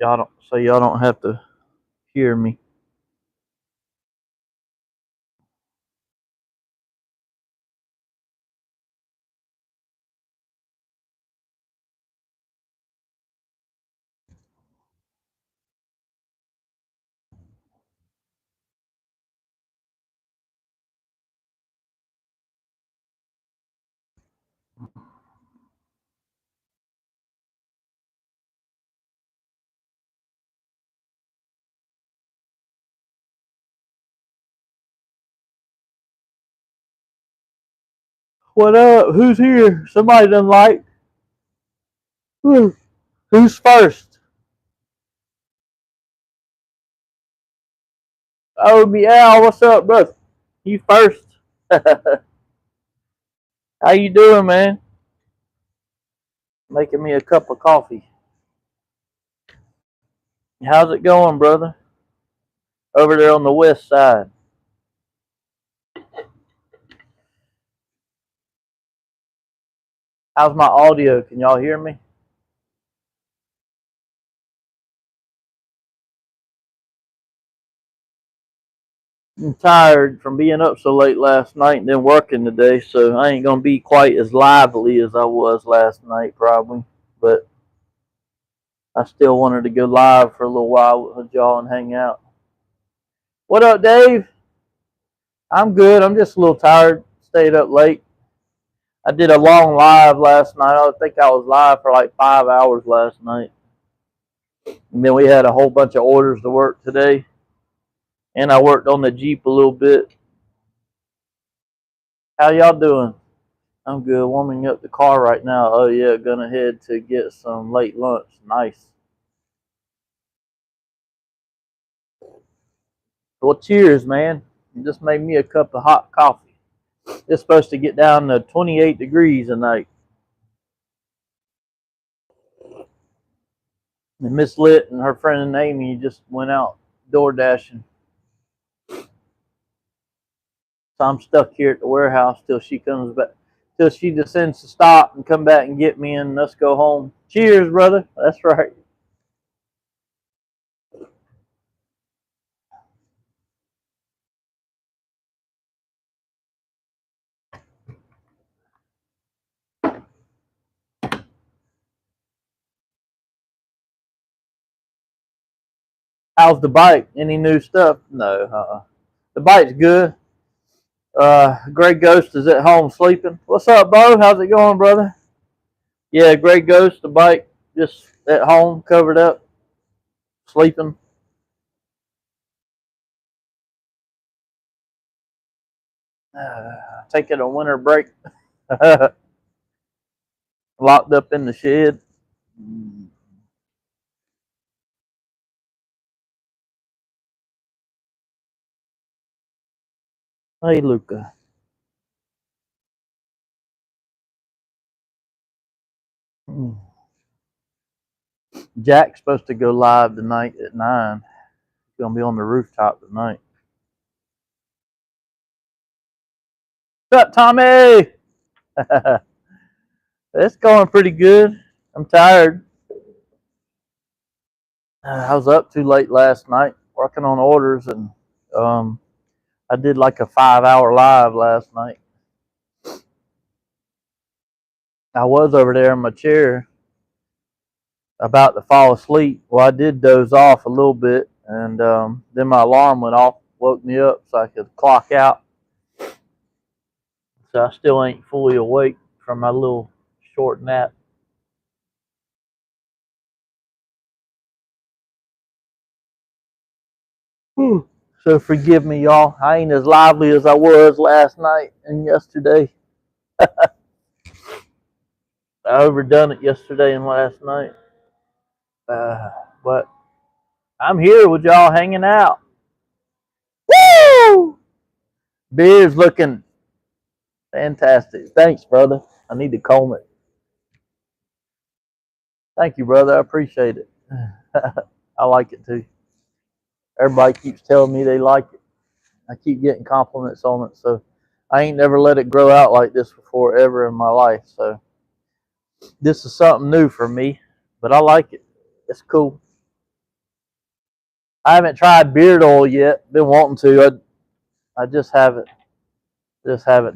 Y'all don't have to hear me. What up? Who's here? Somebody done like. Who's first? Oh, meow. What's up, brother? You first. How you doing, man? Making me a cup of coffee. How's it going, brother? Over there on the west side. How's my audio? Can y'all hear me? I'm tired from being up so late last night and then working today, so I ain't gonna be quite as lively as I was last night, probably. But I still wanted to go live for a little while with y'all and hang out. What up, Dave? I'm good. I'm just a little tired. Stayed up late. I did a long live last night. I think I was live for like 5 hours last night. And then we had a whole bunch of orders to work today. And I worked on the Jeep a little bit. How y'all doing? I'm good. Warming up the car right now. Oh yeah, gonna head to get some late lunch. Nice. Well, cheers, man. You just made me a cup of hot coffee. It's supposed to get down to 28 degrees tonight. And Miss Lit and her friend Amy just went out door dashing. So I'm stuck here at the warehouse till she comes back. Till she decides to stop and come back and get me and let's go home. Cheers, brother. That's right. How's the bike? Any new stuff? No. The bike's good. Grey Ghost is at home sleeping. What's up, Bo? How's it going, brother? Yeah, Grey Ghost, the bike, just at home, covered up, sleeping. Taking a winter break. Locked up in the shed. Hey, Luca. Jack's supposed to go live tonight at 9. He's going to be on the rooftop tonight. What's up, Tommy? It's going pretty good. I'm tired. I was up too late last night working on orders, and I did like a 5 hour live last night. I was over there in my chair about to fall asleep. Well, I did doze off a little bit, and then my alarm went off, woke me up so I could clock out. So I still ain't fully awake from my little short nap. Whew. So forgive me, y'all. I ain't as lively as I was last night and yesterday. I overdone it yesterday and last night. But I'm here with y'all hanging out. Woo! Beard's looking fantastic. Thanks, brother. I need to comb it. Thank you, brother. I appreciate it. I like it too. Everybody keeps telling me they like it. I keep getting compliments on it. So I ain't never let it grow out like this before ever in my life. So this is something new for me, but I like it. It's cool. I haven't tried beard oil yet. Been wanting to. I just haven't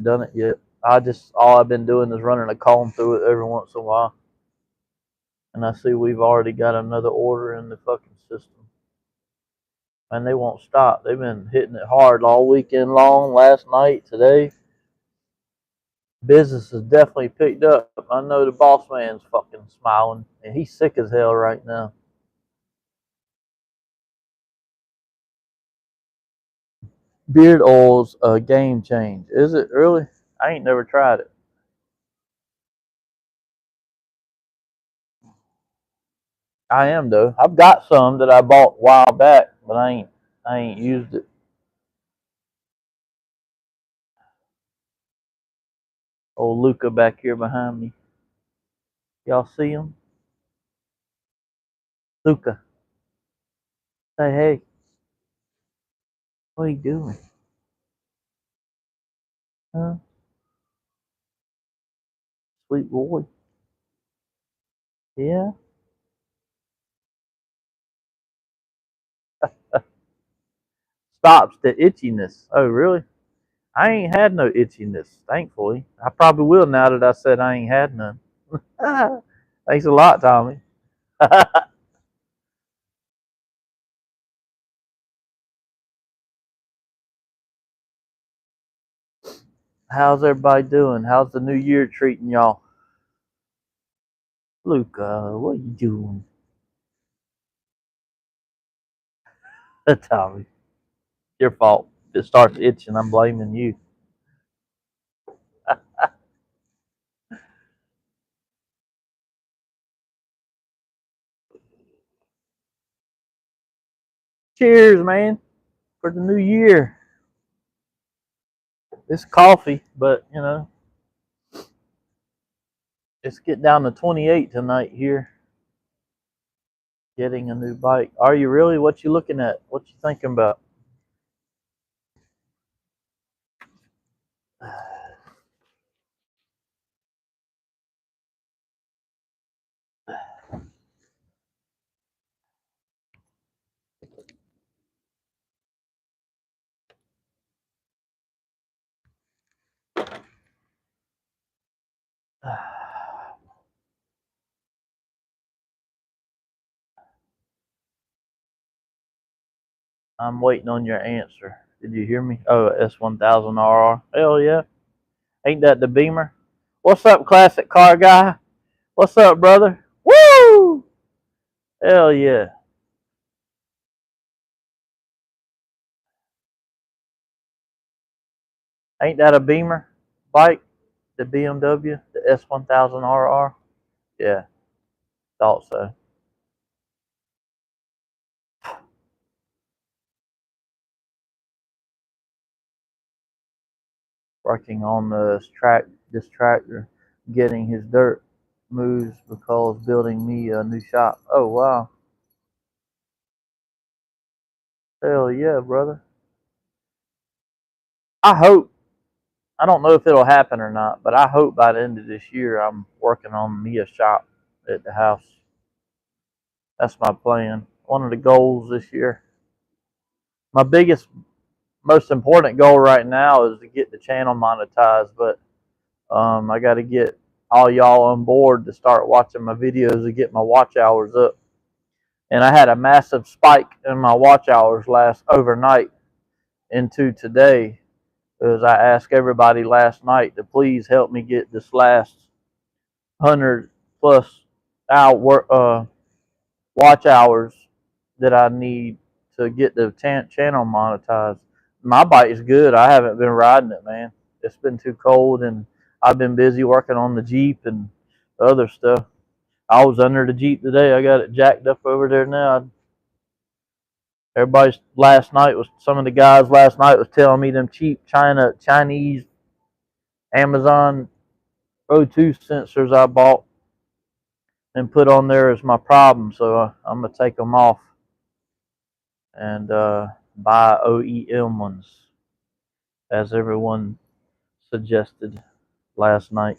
done it yet. All I've been doing is running a comb through it every once in a while. And I see we've already got another order in the fucking system. And they won't stop. They've been hitting it hard all weekend long, last night, today. Business has definitely picked up. I know the boss man's fucking smiling, and he's sick as hell right now. Beard oil's a game change. Is it really? I ain't never tried it. I am though. I've got some that I bought a while back, but I ain't used it. Old Luca back here behind me. Y'all see him? Luca. Say hey. What are you doing? Huh? Sweet boy. Yeah. Stops the itchiness. Oh really? I ain't had no itchiness, thankfully. I probably will now that I said I ain't had none. Thanks a lot, Tommy. How's everybody doing? How's the new year treating y'all? Luca, what you doing? Tommy, your fault. If it starts itching, I'm blaming you. Cheers, man, for the new year. It's coffee, but it's getting down to 28 tonight here. Getting a new bike. Are you really? What you looking at? What you thinking about? I'm waiting on your answer. Did you hear me? Oh, S1000RR. Hell yeah. Ain't that the Beamer? What's up, classic car guy? What's up, brother? Woo! Hell yeah. Ain't that a Beamer bike? The BMW, the S1000RR? Yeah, thought so. Working on this tractor, getting his dirt moves because building me a new shop. Oh wow. Hell yeah, brother. I hope I don't know if it'll happen or not, but I hope by the end of this year I'm working on me a shop at the house. That's my plan. One of the goals this year. My biggest, most important goal right now is to get the channel monetized, but I got to get all y'all on board to start watching my videos and get my watch hours up. And I had a massive spike in my watch hours last overnight into today because I asked everybody last night to please help me get this last 100+ hour watch hours that I need to get the channel monetized. My bike is good. I haven't been riding it, man. It's been too cold, and I've been busy working on the Jeep and other stuff. I was under the Jeep today. I got it jacked up over there now. Everybody's last night was some of the guys last night was telling me them cheap Chinese Amazon O2 sensors I bought and put on there is my problem. So I'm gonna take them off and buy OEM ones, as everyone suggested last night.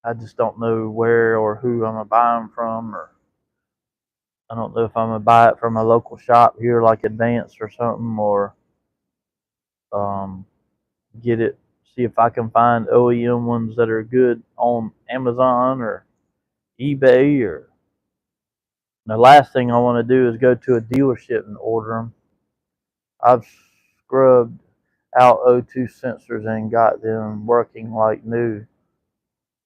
I just don't know where or who I'm gonna buy them from, or I don't know if I'm gonna buy it from a local shop here, like Advance or something, or um, get it. See if I can find OEM ones that are good on Amazon or eBay. Or the last thing I want to do is go to a dealership and order them. I've scrubbed out O2 sensors and got them working like new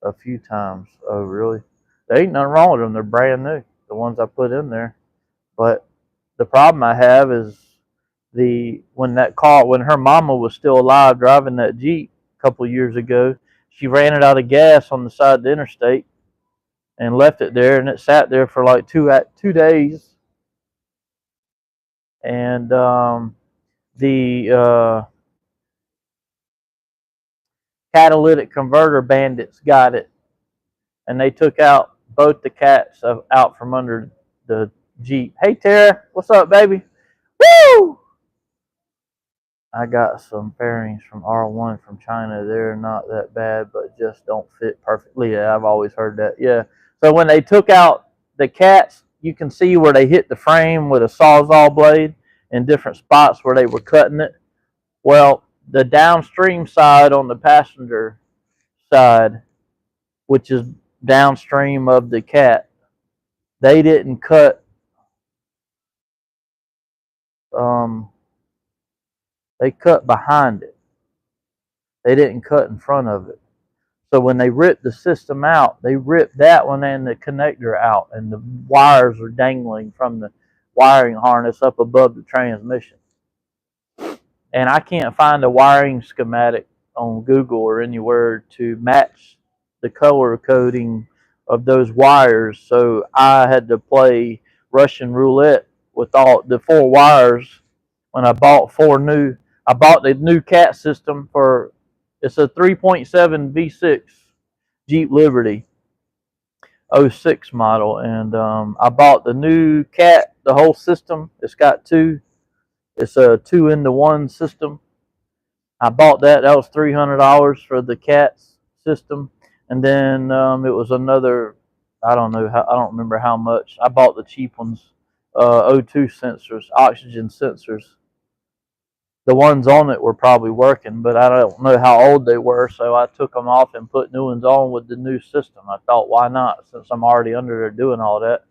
a few times. Oh, really? There ain't nothing wrong with them. They're brand new, the ones I put in there. But the problem I have is when her mama was still alive driving that Jeep a couple of years ago, she ran it out of gas on the side of the interstate and left it there, and it sat there for like 2 days. And the catalytic converter bandits got it, and they took out both the cats out from under the Jeep. Hey Tara, what's up, baby? Woo! I got some pairings from R1 from China. They're not that bad, but just don't fit perfectly. Yeah, I've always heard that. Yeah. So when they took out the cats, you can see where they hit the frame with a sawzall blade in different spots where they were cutting it. Well, the downstream side on the passenger side, which is downstream of the cat, they didn't cut. Um, they cut behind it. They didn't cut in front of it. So when they ripped the system out, they ripped that one and the connector out, and the wires are dangling from the wiring harness up above the transmission. And I can't find a wiring schematic on Google or anywhere to match the color coding of those wires. So I had to play Russian roulette with all the four wires when I bought I bought the new cat system for, it's a 3.7 V6 Jeep Liberty '06 model, and I bought the new cat, the whole system. It's a 2-into-1 system. I bought that. That was $300 for the cat's system, and then it was another. I don't know how. I don't remember how much. I bought the cheap ones, O2 sensors, oxygen sensors. The ones on it were probably working, but I don't know how old they were, so I took them off and put new ones on with the new system. I thought, why not, since I'm already under there doing all that.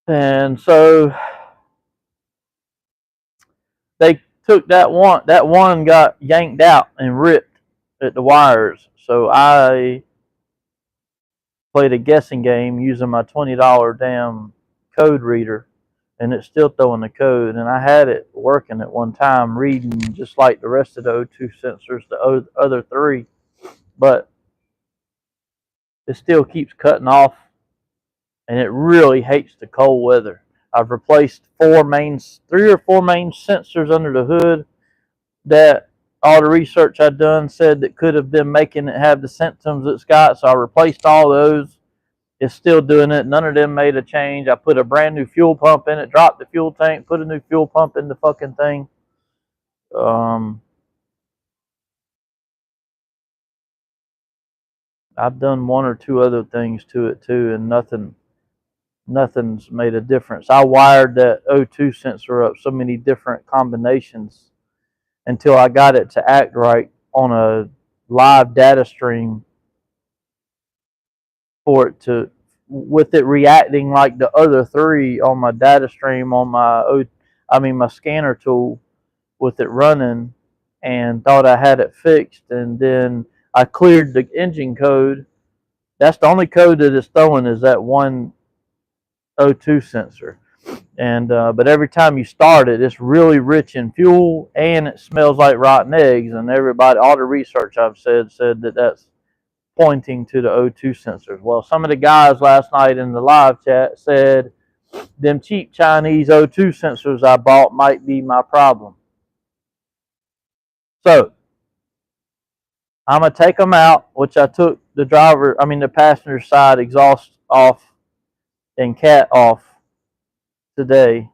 And so they took that one got yanked out and ripped at the wires. So I played a guessing game using my $20 damn code reader, and it's still throwing the code. And I had it working at one time, reading just like the rest of the O2 sensors, the other three, but it still keeps cutting off, and it really hates the cold weather. I've replaced 3 or 4 main sensors under the hood that all the research I've done said that could have been making it have the symptoms it's got. So I replaced all those. It's still doing it. None of them made a change. I put a brand new fuel pump in it, dropped the fuel tank, put a new fuel pump in the fucking thing. I've done 1 or 2 other things to it too, and nothing's made a difference. I wired that O2 sensor up so many different combinations until I got it to act right on a live data stream for it to, with it reacting like the other 3 on my data stream on my scanner tool, with it running, and thought I had it fixed. And then I cleared the engine code. That's the only code that it's throwing, is that one O2 sensor. And but every time you start it, it's really rich in fuel, and it smells like rotten eggs. And all the research I've said that that's pointing to the O2 sensors. Well, some of the guys last night in the live chat said them cheap Chinese O2 sensors I bought might be my problem. So I'm gonna take them out, which I took the passenger side exhaust off and cat off today,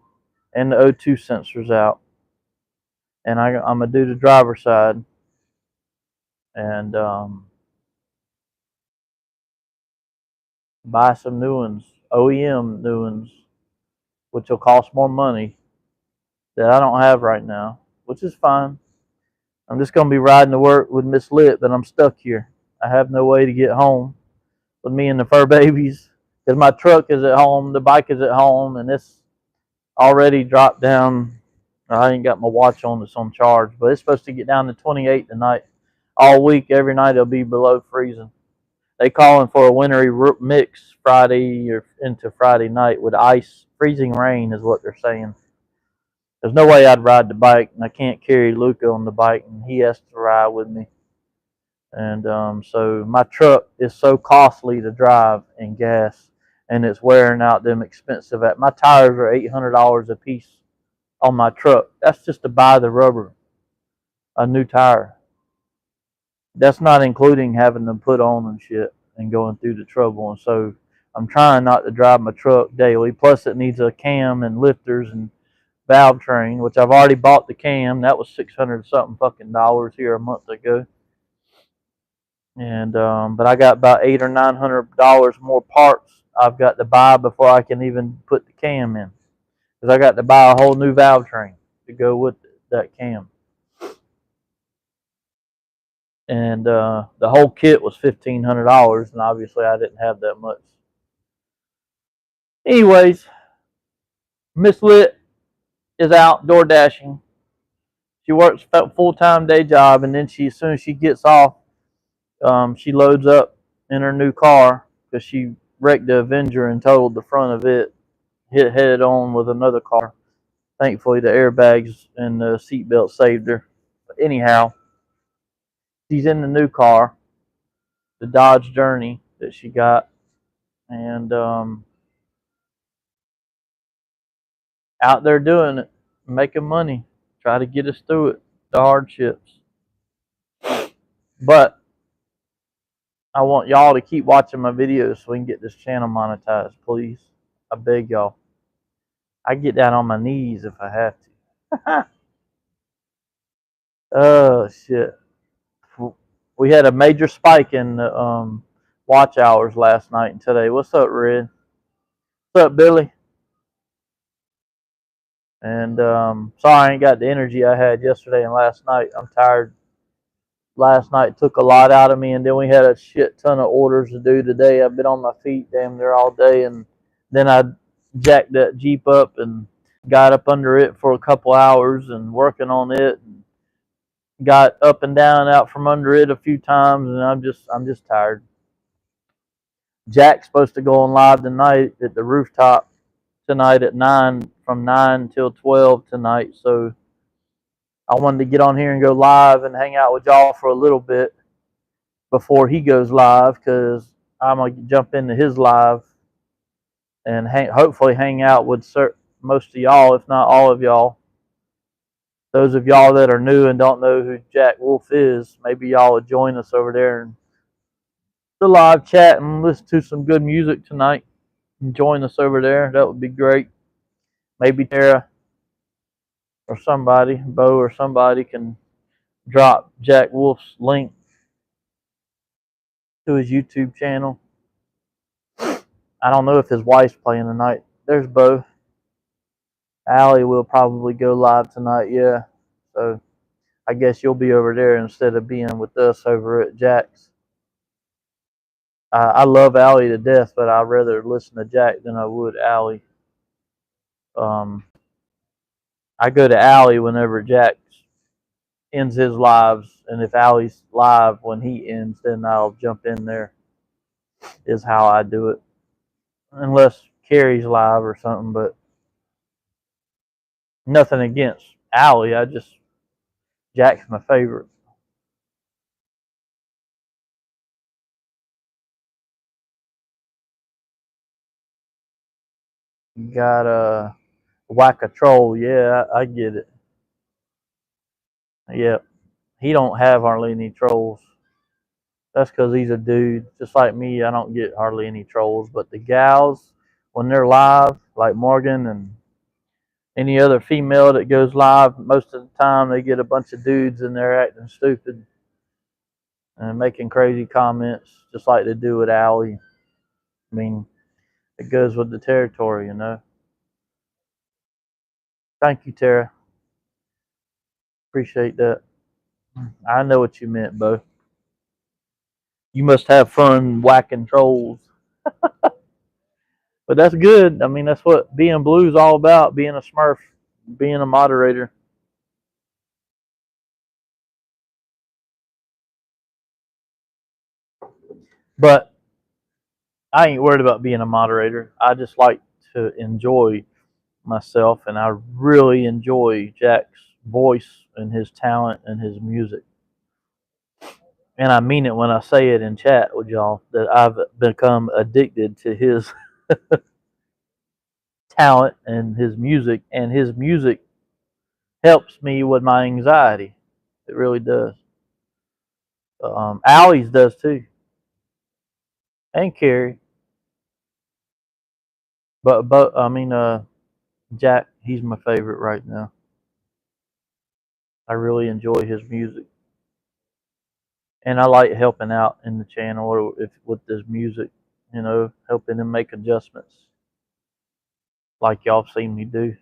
and the O2 sensors out, and I'm gonna do the driver side, and buy some new ones. OEM new ones, which will cost more money that I don't have right now, which is fine. I'm just gonna be riding to work with Miss Lit, but I'm stuck here. I have no way to get home with me and the fur babies because my truck is at home, the bike is at home, and it's already dropped down. I ain't got my watch on, it's on charge, but it's supposed to get down to 28 tonight. All week, every night it'll be below freezing. They calling for a wintry mix Friday or into Friday night with ice, freezing rain is what they're saying. There's no way I'd ride the bike, and I can't carry Luca on the bike, and he has to ride with me. And so my truck is so costly to drive in gas, and it's wearing out them expensive. My tires are $800 a piece on my truck. That's just to buy the rubber, a new tire. That's not including having them put on and shit and going through the trouble. And so I'm trying not to drive my truck daily. Plus, it needs a cam and lifters and valve train, which I've already bought the cam. That was 600 something fucking dollars here a month ago. And but I got about $800 or $900 more parts I've got to buy before I can even put the cam in, because I got to buy a whole new valve train to go with that cam. And the whole kit was $1,500, and obviously I didn't have that much. Anyways, Miss Lit is out door dashing. She works a full-time day job, and then as soon as she gets off, she loads up in her new car because she wrecked the Avenger and totaled the front of it, hit head on with another car. Thankfully, the airbags and the seatbelt saved her. But anyhow, she's in the new car, the Dodge Journey that she got, and out there doing it, making money, try to get us through it, the hardships. But I want y'all to keep watching my videos so we can get this channel monetized, please. I beg y'all. I get down on my knees if I have to. Oh shit. We had a major spike in the watch hours last night and today. What's up, Red? What's up, Billy? And sorry I ain't got the energy I had yesterday and last night. I'm tired. Last night took a lot out of me, and then we had a shit ton of orders to do today. I've been on my feet damn near all day, and then I jacked that Jeep up and got up under it for a couple hours and working on it, and got up and down out from under it a few times, and I'm just tired. Jack's supposed to go on live tonight at the rooftop tonight at 9, from 9 till 12 tonight, so I wanted to get on here and go live and hang out with y'all for a little bit before he goes live, because I'm going to jump into his live and hopefully hang out with most of y'all, if not all of y'all. Those of y'all that are new and don't know who Jack Wolf is, maybe y'all would join us over there in the live chat and listen to some good music tonight and join us over there. That would be great. Maybe Tara or somebody, Bo or somebody, can drop Jack Wolf's link to his YouTube channel. I don't know if his wife's playing tonight. There's Bo. Allie will probably go live tonight, yeah. So I guess you'll be over there instead of being with us over at Jack's. I love Allie to death, but I'd rather listen to Jack than I would Allie. I go to Allie whenever Jack ends his lives, and if Allie's live when he ends, then I'll jump in there, is how I do it. Unless Carrie's live or something, but nothing against Allie. Jack's my favorite. You got whack a troll, yeah, I get it. Yep, he don't have hardly any trolls. That's because he's a dude, just like me. I don't get hardly any trolls, but the gals, when they're live, like Morgan and any other female that goes live, most of the time they get a bunch of dudes in there acting stupid and making crazy comments, just like they do with Allie. I mean, It goes with the territory, Thank you, Tara. Appreciate that. I know what you meant, Bo. You must have fun whacking trolls. But that's good. I mean, that's what being blue's all about, being a smurf, being a moderator. But I ain't worried about being a moderator. I just like to enjoy myself, and I really enjoy Jack's voice and his talent and his music. And I mean it when I say it in chat with y'all that I've become addicted to his talent and his music helps me with my anxiety. It really does. Allie's does too, and Carrie. But I mean, Jack, he's my favorite right now. I really enjoy his music, and I like helping out in the channel or if with this music, helping him make adjustments like y'all have seen me do.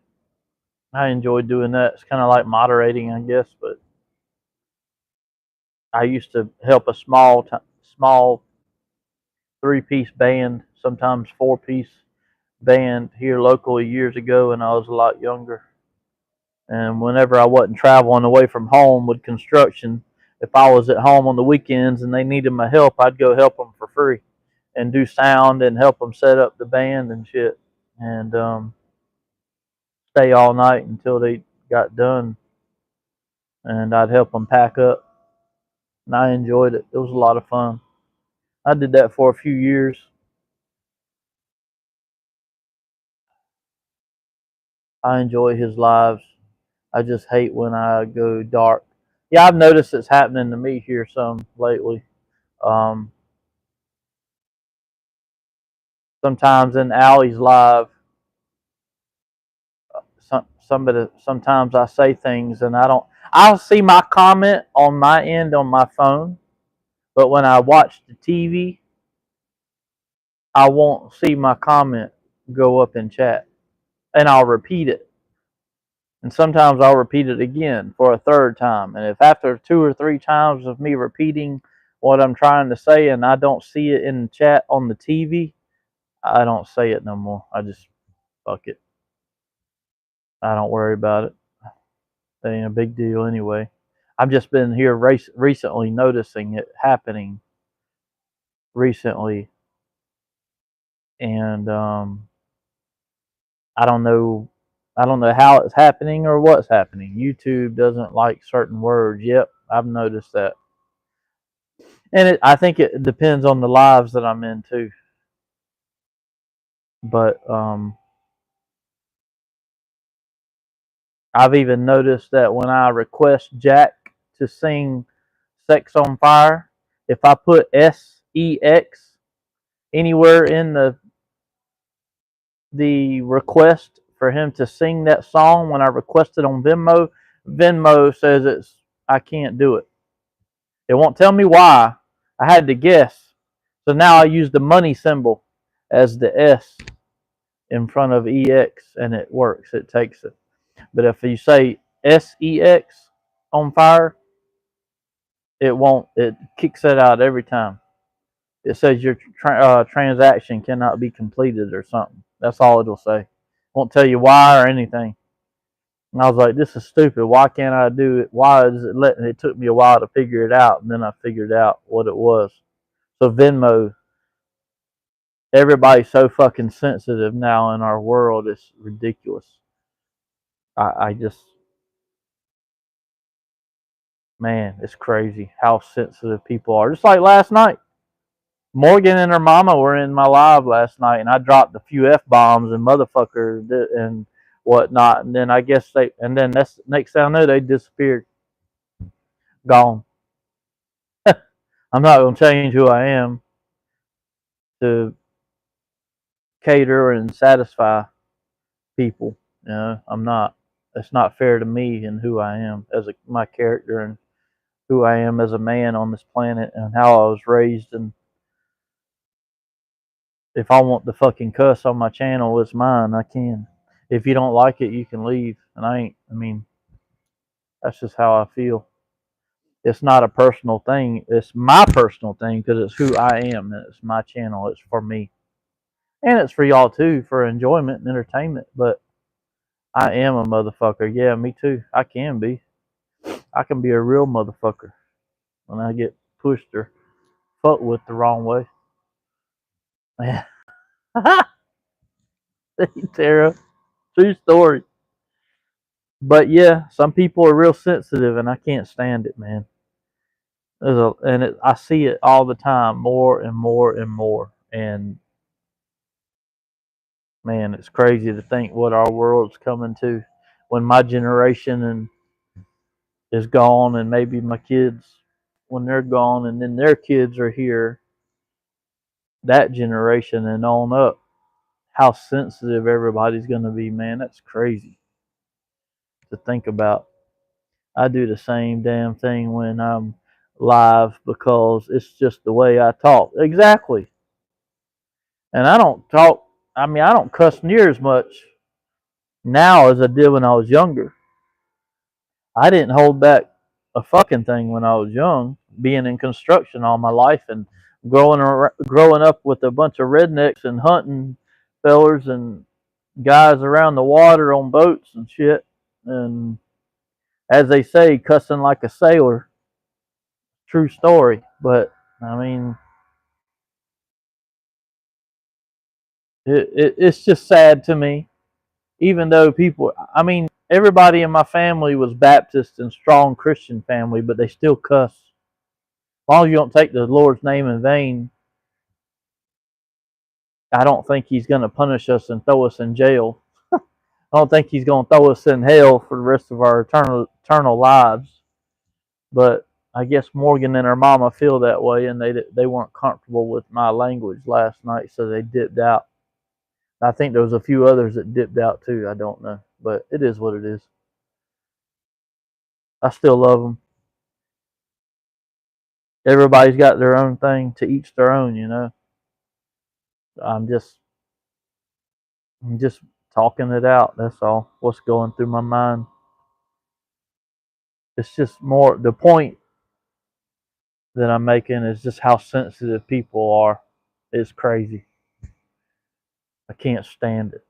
I enjoy doing that. It's kind of like moderating, I guess, but I used to help a small 3-piece band, sometimes 4-piece band here locally years ago when I was a lot younger. And whenever I wasn't traveling away from home with construction, if I was at home on the weekends and they needed my help, I'd go help them for free and do sound and help them set up the band and shit. And stay all night until they got done. And I'd help them pack up. And I enjoyed it. It was a lot of fun. I did that for a few years. I enjoy his lives. I just hate when I go dark. Yeah, I've noticed it's happening to me here some lately. Um, Sometimes in Allie's live, sometimes I say things and I don't. I'll see my comment on my end on my phone, but when I watch the TV, I won't see my comment go up in chat, and I'll repeat it. And sometimes I'll repeat it again for a third time. And if after 2 or 3 times of me repeating what I'm trying to say and I don't see it in the chat on the TV, I don't say it no more. I just fuck it. I don't worry about it. It ain't a big deal anyway. I've just been here recently noticing it happening recently, and I don't know. I don't know how it's happening or what's happening. YouTube doesn't like certain words. Yep, I've noticed that, and I think it depends on the lives that I'm in too. But I've even noticed that when I request Jack to sing "Sex on Fire," if I put SEX anywhere in the request for him to sing that song when I request it on Venmo, Venmo says I can't do it. It won't tell me why. I had to guess. So now I use the money symbol as the S in front of EX and it works. It takes it. But if you say SEX on fire, it won't. It kicks it out every time. It says your transaction cannot be completed or something. That's all it'll say. Won't tell you why or anything. And I was like, this is stupid. Why can't I do it? Why is it letting? It took me a while to figure it out, and then I figured out what it was. So Venmo, everybody's so fucking sensitive now in our world. It's ridiculous. I just, man, it's crazy how sensitive people are. Just like last night. Morgan and her mama were in my live last night, and I dropped a few f bombs and motherfucker and whatnot. And then I guess and then that's next thing I know, they disappeared, gone. I'm not gonna change who I am to cater and satisfy people. I'm not. It's not fair to me and who I am as my character and who I am as a man on this planet and how I was raised and If I want to fucking cuss on my channel, it's mine. I can. If you don't like it, you can leave. And I mean, that's just how I feel. It's not a personal thing. It's my personal thing because it's who I am. And it's my channel. It's for me. And it's for y'all too, for enjoyment and entertainment. But I am a motherfucker. Yeah, me too. I can be. I can be a real motherfucker when I get pushed or fucked with the wrong way. Man. Tara. True story. But yeah, some people are real sensitive, and I can't stand it, man. I see it all the time, more and more and more. And man, it's crazy to think what our world's coming to when my generation and is gone, and maybe my kids when they're gone, and then their kids are here. That generation and on up, how sensitive everybody's going to be, man. That's crazy to think about. I do the same damn thing when I'm live because it's just the way I talk. Exactly. And I don't talk, I don't cuss near as much now as I did when I was younger. I didn't hold back a fucking thing when I was young, being in construction all my life and growing up with a bunch of rednecks and hunting fellers and guys around the water on boats and shit. And as they say, cussing like a sailor. True story. But I mean, it's just sad to me. Even though everybody in my family was Baptist and strong Christian family, but they still cuss. As long as you don't take the Lord's name in vain, I don't think He's going to punish us and throw us in jail. I don't think He's going to throw us in hell for the rest of our eternal lives. But I guess Morgan and her mama feel that way, and they weren't comfortable with my language last night, so they dipped out. I think there was a few others that dipped out too. I don't know, but it is what it is. I still love them. Everybody's got their own thing, to each their own, you know. I'm just I'm just talking it out. That's all. What's going through my mind. It's just more the point that I'm making is just how sensitive people are. It's crazy. I can't stand it.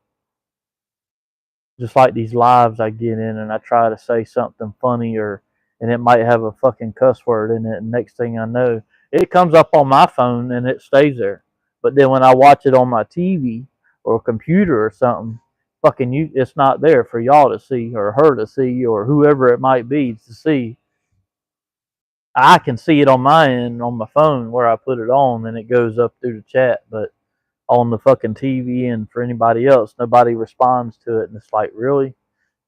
Just like these lives I get in and I try to say something funny and it might have a fucking cuss word in it, and next thing I know, it comes up on my phone and it stays there. But then when I watch it on my TV or computer or something, it's not there for y'all to see or her to see or whoever it might be to see. I can see it on my end on my phone where I put it on and it goes up through the chat, but on the fucking TV and for anybody else, nobody responds to it, and it's like, really?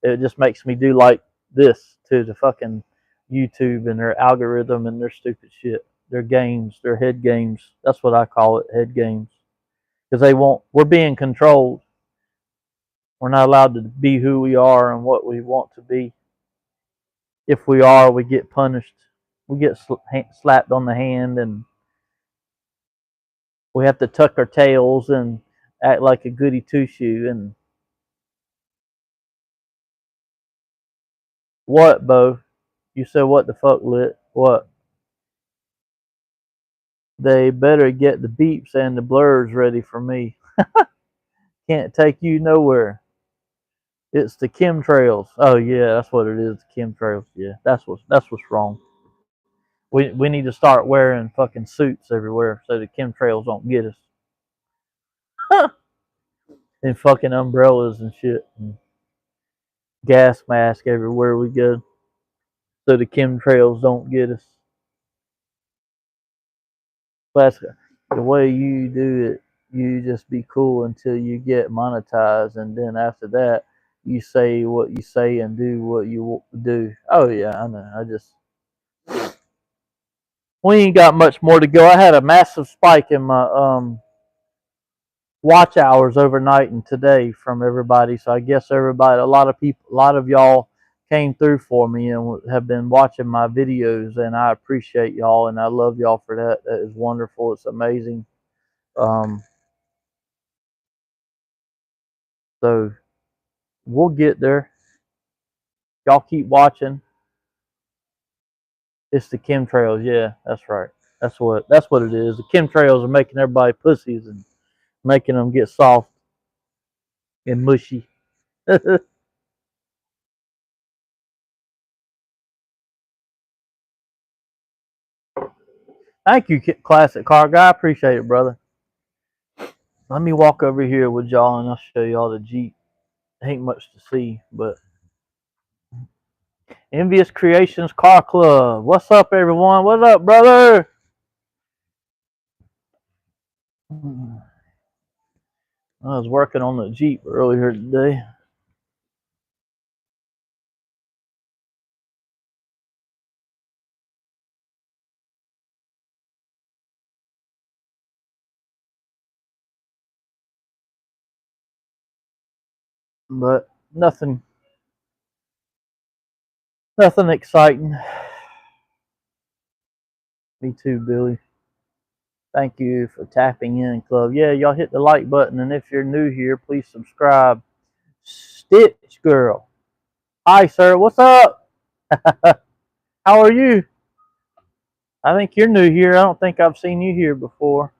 It just makes me do like this to the fucking YouTube and their algorithm and their stupid shit. Their games, their head games. That's what I call it, head games. Because we're being controlled. We're not allowed to be who we are and what we want to be. If we are, we get punished. We get slapped on the hand, and we have to tuck our tails and act like a goody two shoe. And what, Bo? You said what the fuck, Lit? What? They better get the beeps and the blurs ready for me. Can't take you nowhere. It's the chemtrails. Oh yeah, that's what it is. The chemtrails. Yeah, that's what's wrong. We need to start wearing fucking suits everywhere so the chemtrails don't get us. And fucking umbrellas and shit. And gas mask everywhere we go so the chemtrails don't get us. That's the way you do it. You just be cool until you get monetized, and then after that, you say what you say and do what you do. Oh yeah, I know. We ain't got much more to go. I had a massive spike in my watch hours overnight and today from everybody. So I guess everybody, a lot of people, a lot of y'all came through for me and have been watching my videos, and I appreciate y'all and I love y'all for that. That is wonderful. It's amazing. Um, So we'll get there. Y'all keep watching. It's the chemtrails. Yeah, that's right. That's what it is. The chemtrails are making everybody pussies and making them get soft and mushy. Thank you, classic car guy. I appreciate it, brother. Let me walk over here with y'all and I'll show y'all the Jeep. Ain't much to see, but Envious Creations Car Club. What's up, everyone? What's up, brother? I was working on the Jeep earlier today. But nothing exciting. Me too, Billy. Thank you for tapping in, club. Yeah, y'all hit the like button, and if you're new here, please subscribe. Stitch Girl. Hi, sir. What's up? How are you? I think you're new here. I don't think I've seen you here before.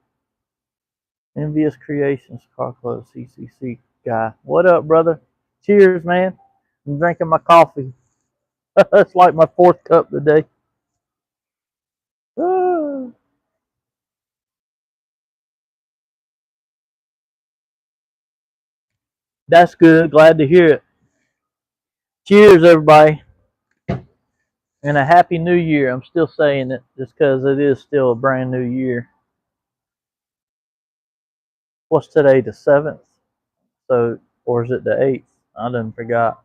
Envious Creations Car Club CCC guy. What up, brother? Cheers, man. I'm drinking my coffee. It's like my fourth cup today. Ah, that's good. Glad to hear it. Cheers, everybody. And a happy new year. I'm still saying it just because it is still a brand new year. What's today, the 7th? So, or is it the 8th? I done forgot.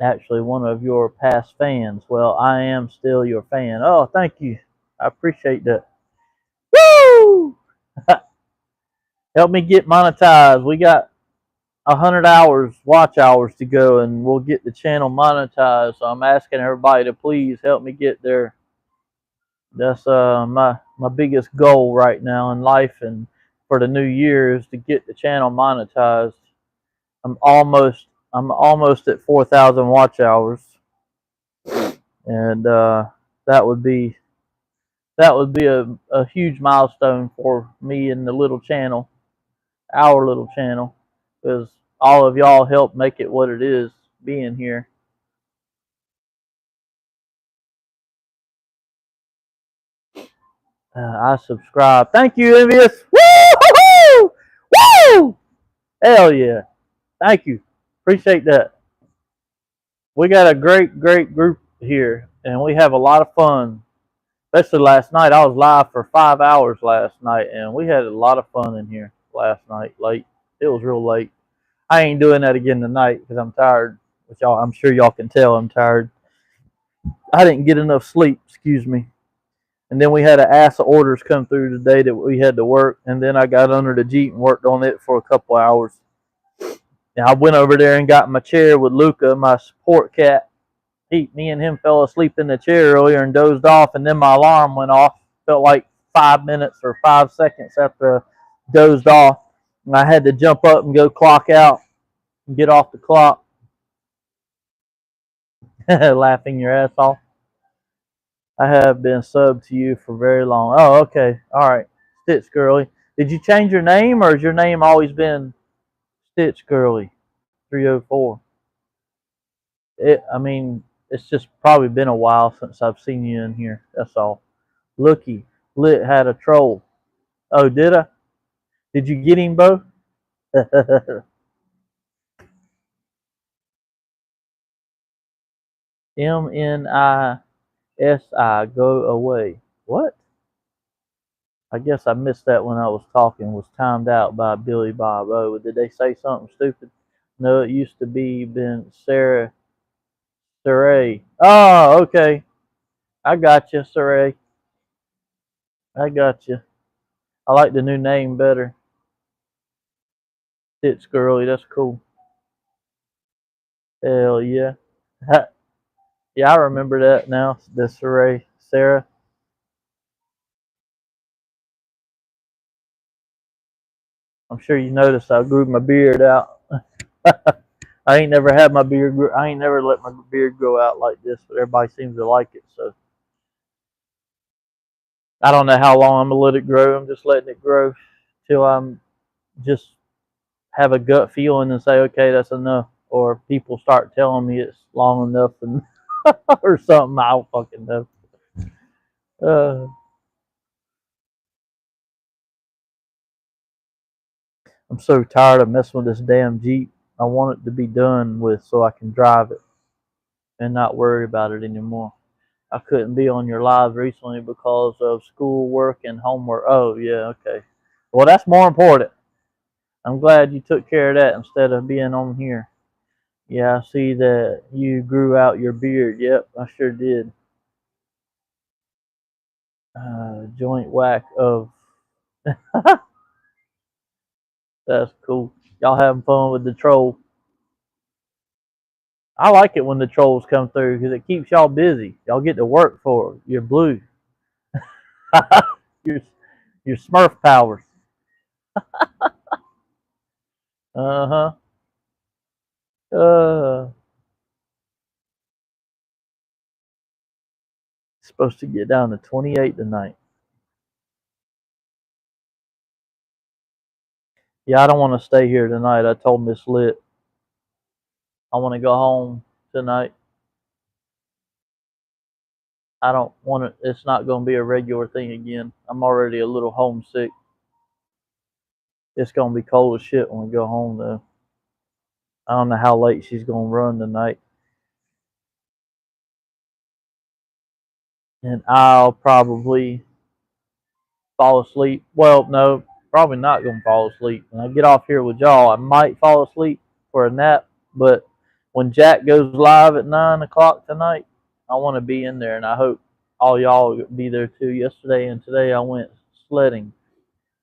Actually, one of your past fans. Well, I am still your fan. Oh, thank you. I appreciate that. Woo! Help me get monetized. We got 100 watch hours to go, and we'll get the channel monetized. So I'm asking everybody to please help me get there. That's my biggest goal right now in life, and for the new year is to get the channel monetized. I'm almost at 4,000 watch hours, and that would be a huge milestone for me and the little channel, our little channel, because all of y'all help make it what it is being here. I subscribe. Thank you, Envious. Woo! Woo! Hell yeah. Thank you. Appreciate that. We got a great group here, and we have a lot of fun. Especially last night. I was live for 5 hours last night, and we had a lot of fun in here last night. Late. It was real late. I ain't doing that again tonight because I'm tired. Which y'all, I'm sure y'all can tell I'm tired. I didn't get enough sleep. Excuse me. And then we had an ass of orders come through today that we had to work. And then I got under the Jeep and worked on it for a couple hours. And I went over there and got my chair with Luca, my support cat. Me and him fell asleep in the chair earlier and dozed off. And then my alarm went off. Felt like 5 minutes or 5 seconds after I dozed off. And I had to jump up and go clock out and get off the clock. Laughing your ass off. I have been subbed to you for very long. Oh, okay. All right. Stitch Girly. Did you change your name, or has your name always been Stitch Girly 304? I mean, it's just probably been a while since I've seen you in here. That's all. Looky, Lit had a troll. Oh, did I? Did you get him, Bo? MNISI, go away. What? I guess I missed that when I was talking. Was timed out by Billy Bob. Oh, did they say something stupid? No, it used to be been Sarah Saray. Oh, okay. I got you, Saray. I got you. I like the new name better. It's girly. That's cool. Hell yeah. Yeah, I remember that now. The Saray. Sarah. I'm sure you noticed I grew my beard out. I ain't never had my beard. I ain't never let my beard grow out like this, but everybody seems to like it. So I don't know how long I'm gonna let it grow. I'm just letting it grow till I'm just have a gut feeling and say, okay, that's enough. Or people start telling me it's long enough and or something. I don't fucking know. Uh, I'm so tired of messing with this damn Jeep. I want it to be done with so I can drive it and not worry about it anymore. I couldn't be on your live recently because of school work and homework. Oh, yeah, okay. Well, that's more important. I'm glad you took care of that instead of being on here. Yeah, I see that you grew out your beard. Yep, I sure did. Joint whack of. That's cool. Y'all having fun with the troll. I like it when the trolls come through because it keeps y'all busy. Y'all get to work for your blue. your, your Smurf powers. Uh-huh. Uh Supposed to get down to 28 tonight. Yeah, I don't want to stay here tonight. I told Miss Lit I want to go home tonight. I don't want it. It's not going to be a regular thing again. I'm already a little homesick. It's going to be cold as shit when we go home, though. I don't know how late she's going to run tonight. And I'll probably fall asleep. Well, no, probably not going to fall asleep. When I get off here with y'all, I might fall asleep for a nap. But when Jack goes live at 9 o'clock tonight, I want to be in there. And I hope all y'all will be there too. Yesterday and today I went sledding.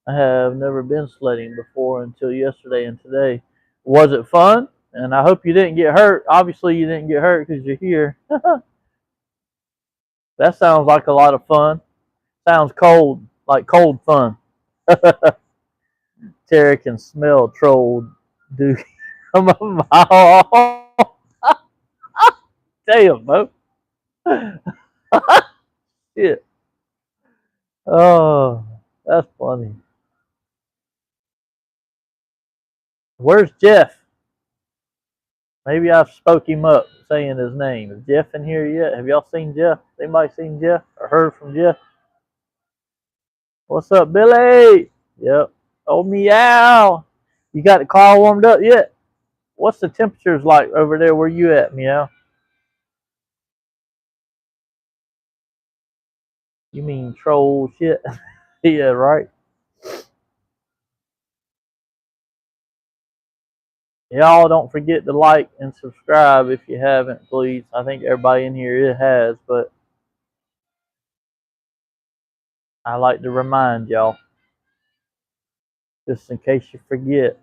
I have never been sledding before until yesterday and today. Was it fun? And I hope you didn't get hurt. Obviously, you didn't get hurt because you're here. That sounds like a lot of fun. Sounds cold, like cold fun. Terry can smell troll dude from a mile. Damn, bro. Shit. Oh, that's funny. Where's Jeff? Maybe I've spoke him up saying his name. Is Jeff in here yet? Have y'all seen Jeff? Anybody seen Jeff or heard from Jeff? What's up, Billy? Yep. Oh, meow. You got the car warmed up yet? What's the temperatures like over there where you at, meow? You mean troll shit? Yeah, right. Y'all don't forget to like and subscribe if you haven't, please. I think everybody in here has, but I like to remind y'all just in case you forget.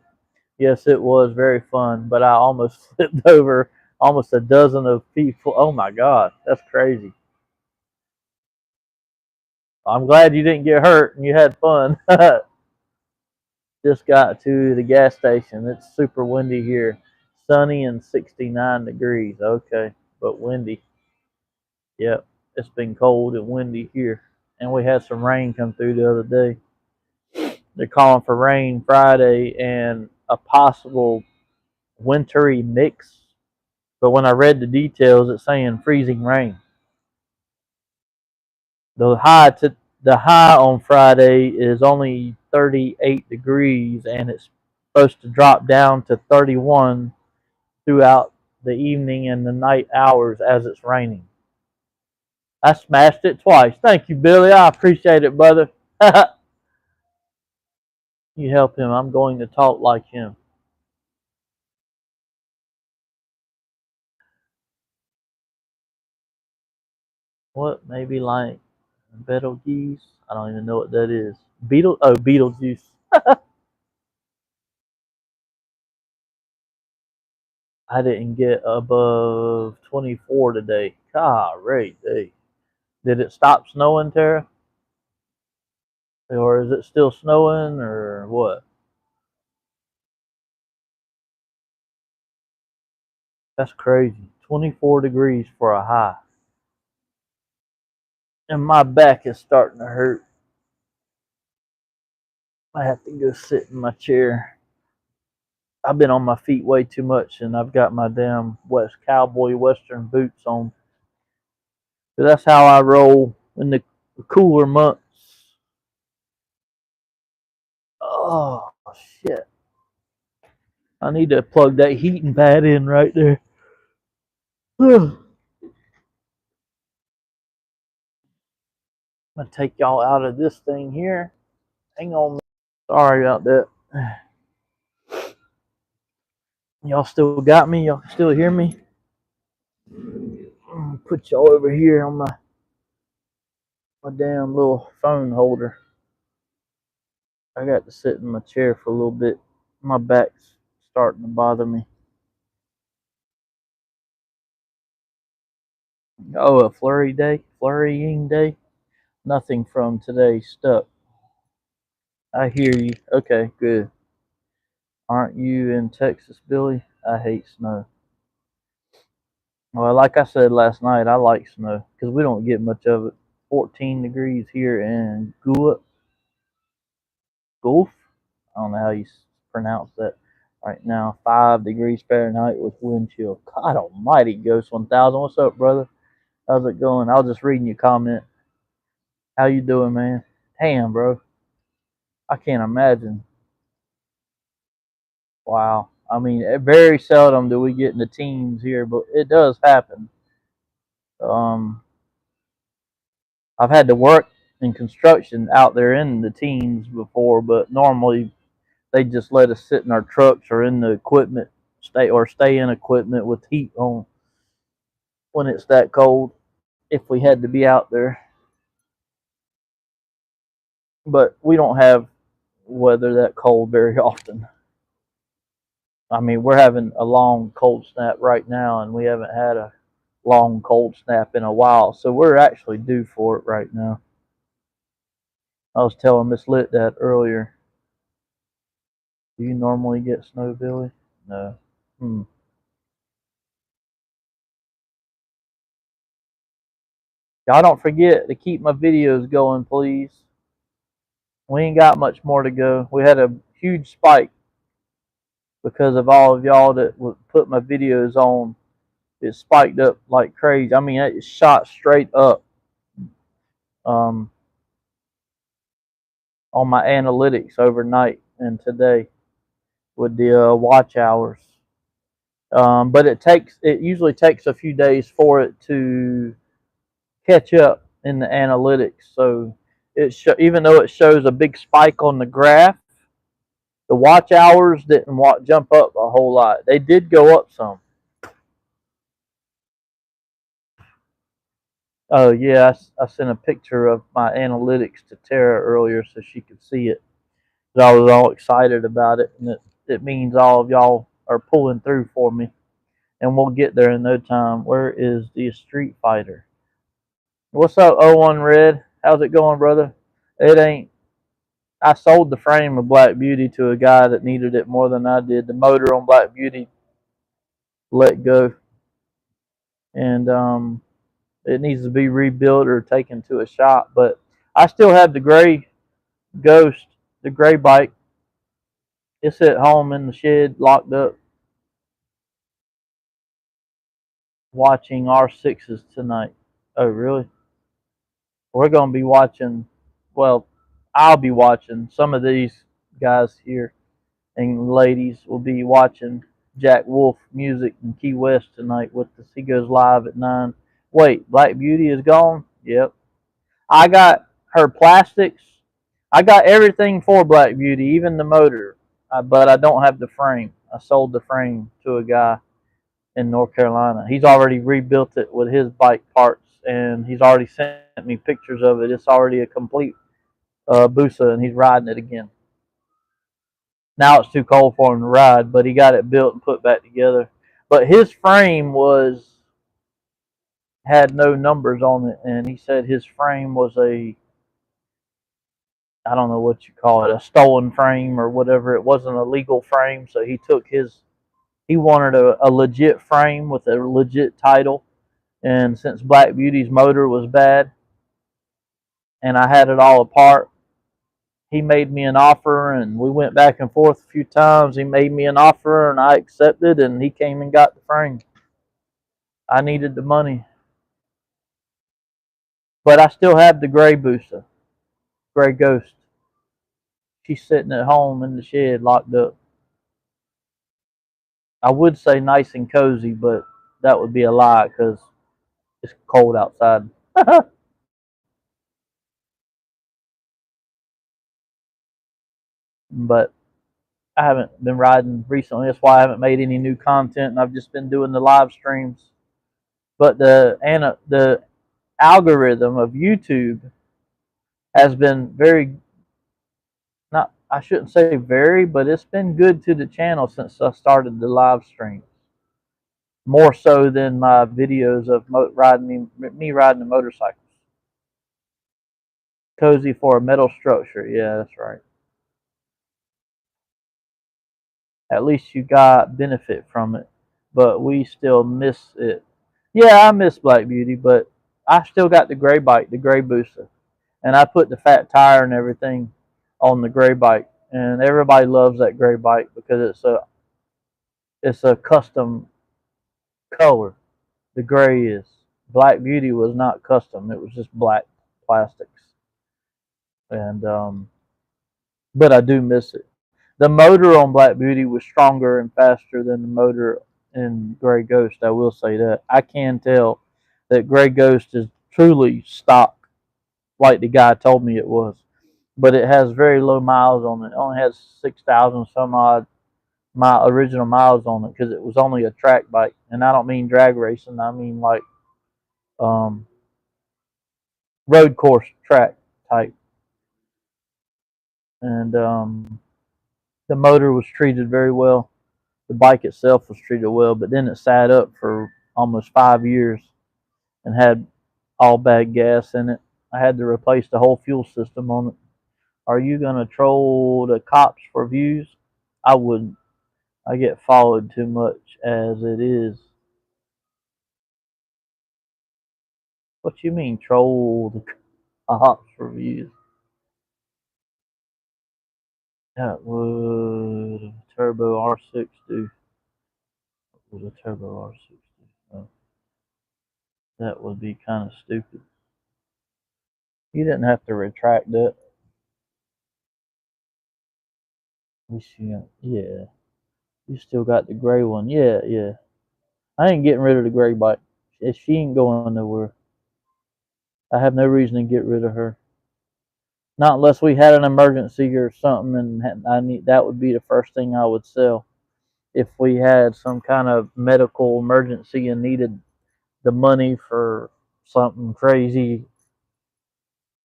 Yes, it was very fun, but I almost flipped over almost a dozen of people. Oh my God, that's crazy. I'm glad you didn't get hurt and you had fun. Just got to the gas station. It's super windy here. Sunny and 69 degrees. Okay, but windy. Yep, it's been cold and windy here. And we had some rain come through the other day. They're calling for rain Friday and a possible wintry mix. But when I read the details, it's saying freezing rain. The high to the high on Friday is only 38 degrees, and it's supposed to drop down to 31 throughout the evening and the night hours as it's raining. I smashed it twice. Thank you, Billy. I appreciate it, brother. You help him. I'm going to talk like him. What? Maybe like Betelgeuse? I don't even know what that is. Beetlejuice. I didn't get above 24 today. God, great day. Did it stop snowing, Tara? Or is it still snowing or what? That's crazy. 24 degrees for a high. And my back is starting to hurt. I have to go sit in my chair. I've been on my feet way too much, and I've got my damn West Cowboy Western boots on. But that's how I roll in the cooler months. Oh shit! I need to plug that heating pad in right there. I'm gonna take y'all out of this thing here. Hang on. Sorry about that. Y'all still got me? Y'all still hear me? Put y'all over here on my damn little phone holder. I got to sit in my chair for a little bit. My back's starting to bother me. Oh, a flurrying day. Nothing from today stuck. I hear you. Okay, good. Aren't you in Texas, Billy? I hate snow. Well, like I said last night, I like snow because we don't get much of it. 14 degrees here in Gulf. I don't know how you pronounce that right now. 5 degrees Fahrenheit with wind chill. God almighty, Ghost 1000. What's up, brother? How's it going? I was just reading your comment. How you doing, man? Damn, bro. I can't imagine. Wow. I mean, very seldom do we get in the teens here, but it does happen. Um, I've had to work in construction out there in the teens before, but normally they just let us sit in our trucks or in the equipment, stay in equipment with heat on when it's that cold. If we had to be out there, but we don't have weather that cold very often. I mean, we're having a long cold snap right now, and we haven't had a long cold snap in a while, so we're actually due for it right now. I was telling Miss Lit that earlier. Do you normally get snow, Billy? No. Hmm. Y'all don't forget to keep my videos going, please. We ain't got much more to go. We had a huge spike because of all of y'all that would put my videos on. It spiked up like crazy. I mean, it shot straight up um, on my analytics overnight and today with the watch hours. But it usually takes a few days for it to catch up in the analytics. So even though it shows a big spike on the graph, the watch hours didn't jump up a whole lot. They did go up some. Oh yeah, I sent a picture of my analytics to Tara earlier so she could see it. But I was all excited about it, and it means all of y'all are pulling through for me, and we'll get there in no time. Where is the Street Fighter? What's up, O1 Red? How's it going, brother? It ain't. I sold the frame of Black Beauty to a guy that needed it more than I did. The motor on Black Beauty let go, and it needs to be rebuilt or taken to a shop. But I still have the gray Ghost, the gray bike. It's at home in the shed, locked up, watching R6s tonight. Oh, really? We're going to be watching, well, I'll be watching. Some of these guys here and ladies will be watching Jack Wolf music in Key West tonight with us. He goes live at 9. Wait, Black Beauty is gone? Yep. I got her plastics. I got everything for Black Beauty, even the motor, but I don't have the frame. I sold the frame to a guy in North Carolina. He's already rebuilt it with his bike parts, and he's already sent me pictures of it. It's already a complete Busa, and he's riding it again. Now it's too cold for him to ride, but he got it built and put back together. But his frame had no numbers on it, and he said his frame was I don't know what you call it, a stolen frame or whatever. It wasn't a legal frame, so he He wanted a legit frame with a legit title. And since Black Beauty's motor was bad and I had it all apart, he made me an offer, and we went back and forth a few times. He made me an offer and I accepted, and he came and got the frame. I needed the money. But I still have the gray Busa, gray Ghost. She's sitting at home in the shed locked up. I would say nice and cozy, but that would be a lie because it's cold outside. But I haven't been riding recently. That's why I haven't made any new content, and I've just been doing the live streams. But the algorithm of YouTube has been very, not, I shouldn't say very, but it's been good to the channel since I started the live streams. More so than my videos of me riding the motorcycles. Cozy for a metal structure. Yeah, that's right. At least you got benefit from it, but we still miss it. Yeah, I miss Black Beauty, but I still got the gray bike, the gray booster, and I put the fat tire and everything on the gray bike, and everybody loves that gray bike because it's a custom color. The gray is. Black Beauty was not custom; it was just black plastics, and but I do miss it. The motor on Black Beauty was stronger and faster than the motor in Gray Ghost. I will say that. I can tell that Gray Ghost is truly stock, like the guy told me it was. But it has very low miles on it. It only has 6,000 some odd my original miles on it because it was only a track bike. And I don't mean drag racing. I mean like um, road course track type. And the motor was treated very well. The bike itself was treated well, but then it sat up for almost 5 years and had all bad gas in it. I had to replace the whole fuel system on it. Are you gonna troll the cops for views? I wouldn't. I get followed too much as it is. What you mean troll the cops for views? That would a turbo R6 do. What would a turbo R6 do? Oh, that would be kind of stupid. You didn't have to retract that. Yeah. You still got the gray one. Yeah, yeah. I ain't getting rid of the gray bike. She ain't going nowhere. I have no reason to get rid of her. Not unless we had an emergency or something, and I need that would be the first thing I would sell. If we had some kind of medical emergency and needed the money for something crazy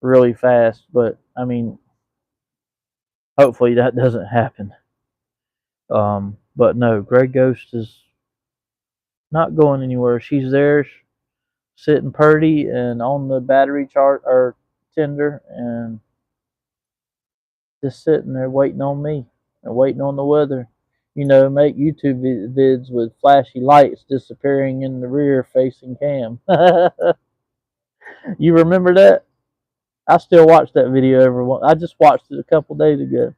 really fast, but I mean, hopefully that doesn't happen. But no, Grey Ghost is not going anywhere. She's there, sitting purdy and on the battery chart or tender, and just sitting there waiting on me and waiting on the weather. You know, make YouTube vids with flashy lights disappearing in the rear facing cam. You remember that? I still watch that video every once. I just watched it a couple days ago.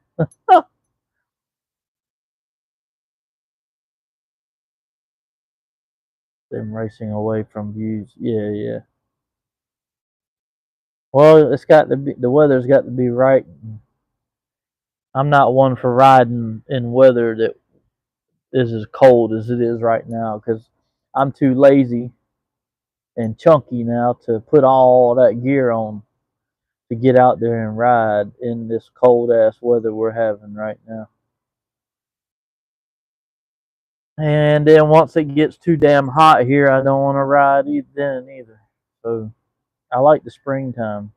Them racing away from views. Yeah, yeah. Well, it's got to be, the weather's got to be right. I'm not one for riding in weather that is as cold as it is right now because I'm too lazy and chunky now to put all that gear on to get out there and ride in this cold ass weather we're having right now. And then once it gets too damn hot here, I don't want to ride then either. So I like the springtime.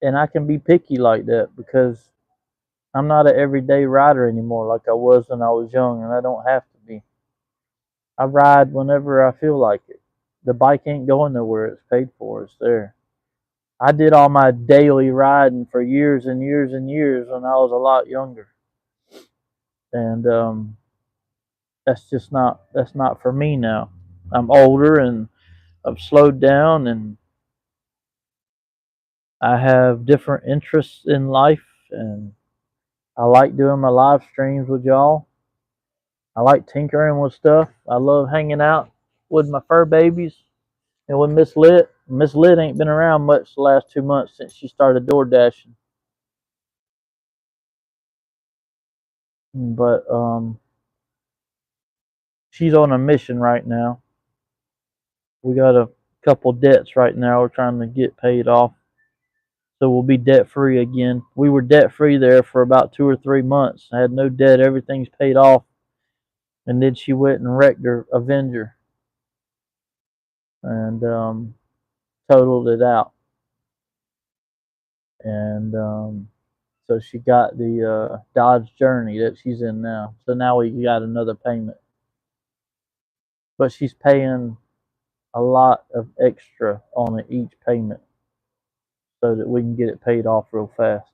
And I can be picky like that because I'm not an everyday rider anymore like I was when I was young, and I don't have to be. I ride whenever I feel like it. The bike ain't going nowhere. It's paid for. It's there. I did all my daily riding for years and years and years when I was a lot younger. and that's not for me now. I'm older and I've slowed down, and I have different interests in life, and I like doing my live streams with y'all. I like tinkering with stuff. I love hanging out with my fur babies and with Miss Lit. Miss Lit ain't been around much the last 2 months since she started door dashing, but she's on a mission right now. We got a couple debts right now we're trying to get paid off, so we'll be debt free again. We were debt free there for about 2 or 3 months. I had no debt, everything's paid off, and then she went and wrecked her Avenger and totaled it out, and so she got the Dodge Journey that she's in now. So now we got another payment, but she's paying a lot of extra on each payment so that we can get it paid off real fast.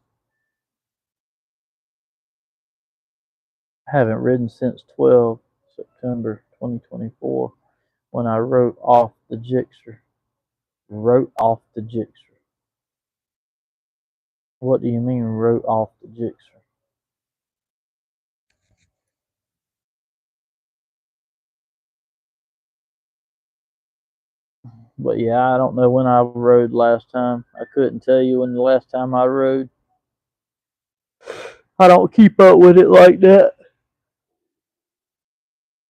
I haven't ridden since 12 September 2024 when I wrote off the Gixxer. Wrote off the Gixxer. What do you mean wrote off the Gixxer? But yeah, I don't know when I rode last time. I couldn't tell you when the last time I rode. I don't keep up with it like that.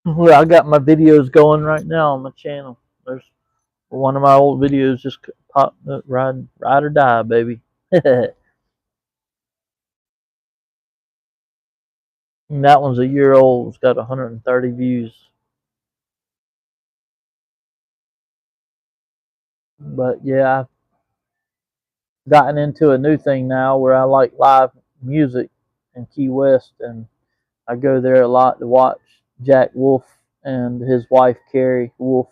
Well, I got my videos going right now on my channel. There's one of my old videos just popped up, ride or die, baby. That one's a year old. It's got 130 views. But yeah, I've gotten into a new thing now where I like live music in Key West, and I go there a lot to watch Jack Wolf and his wife Carrie Wolf.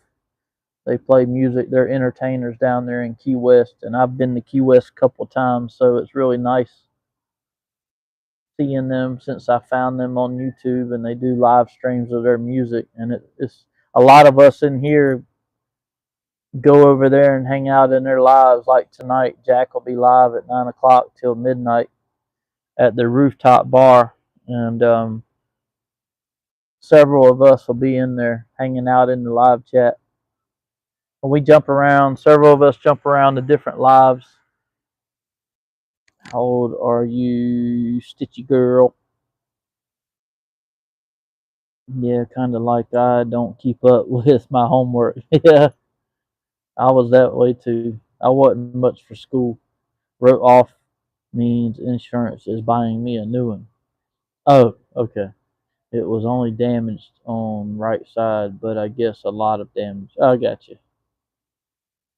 They play music. They're entertainers down there in Key West, and I've been to Key West a couple times, so it's really nice seeing them since I found them on YouTube, and they do live streams of their music, and it's a lot of us in here go over there and hang out in their lives. Like tonight, Jack will be live at 9 o'clock till midnight at the rooftop bar, and several of us will be in there hanging out in the live chat. And we jump around. Several of us jump around to different lives. How old are you, Stitchy girl? Yeah, kind of like I don't keep up with my homework. Yeah, I was that way too. I wasn't much for school. Wrote off means insurance is buying me a new one. Oh, okay. It was only damaged on right side, but I guess a lot of damage. I got you.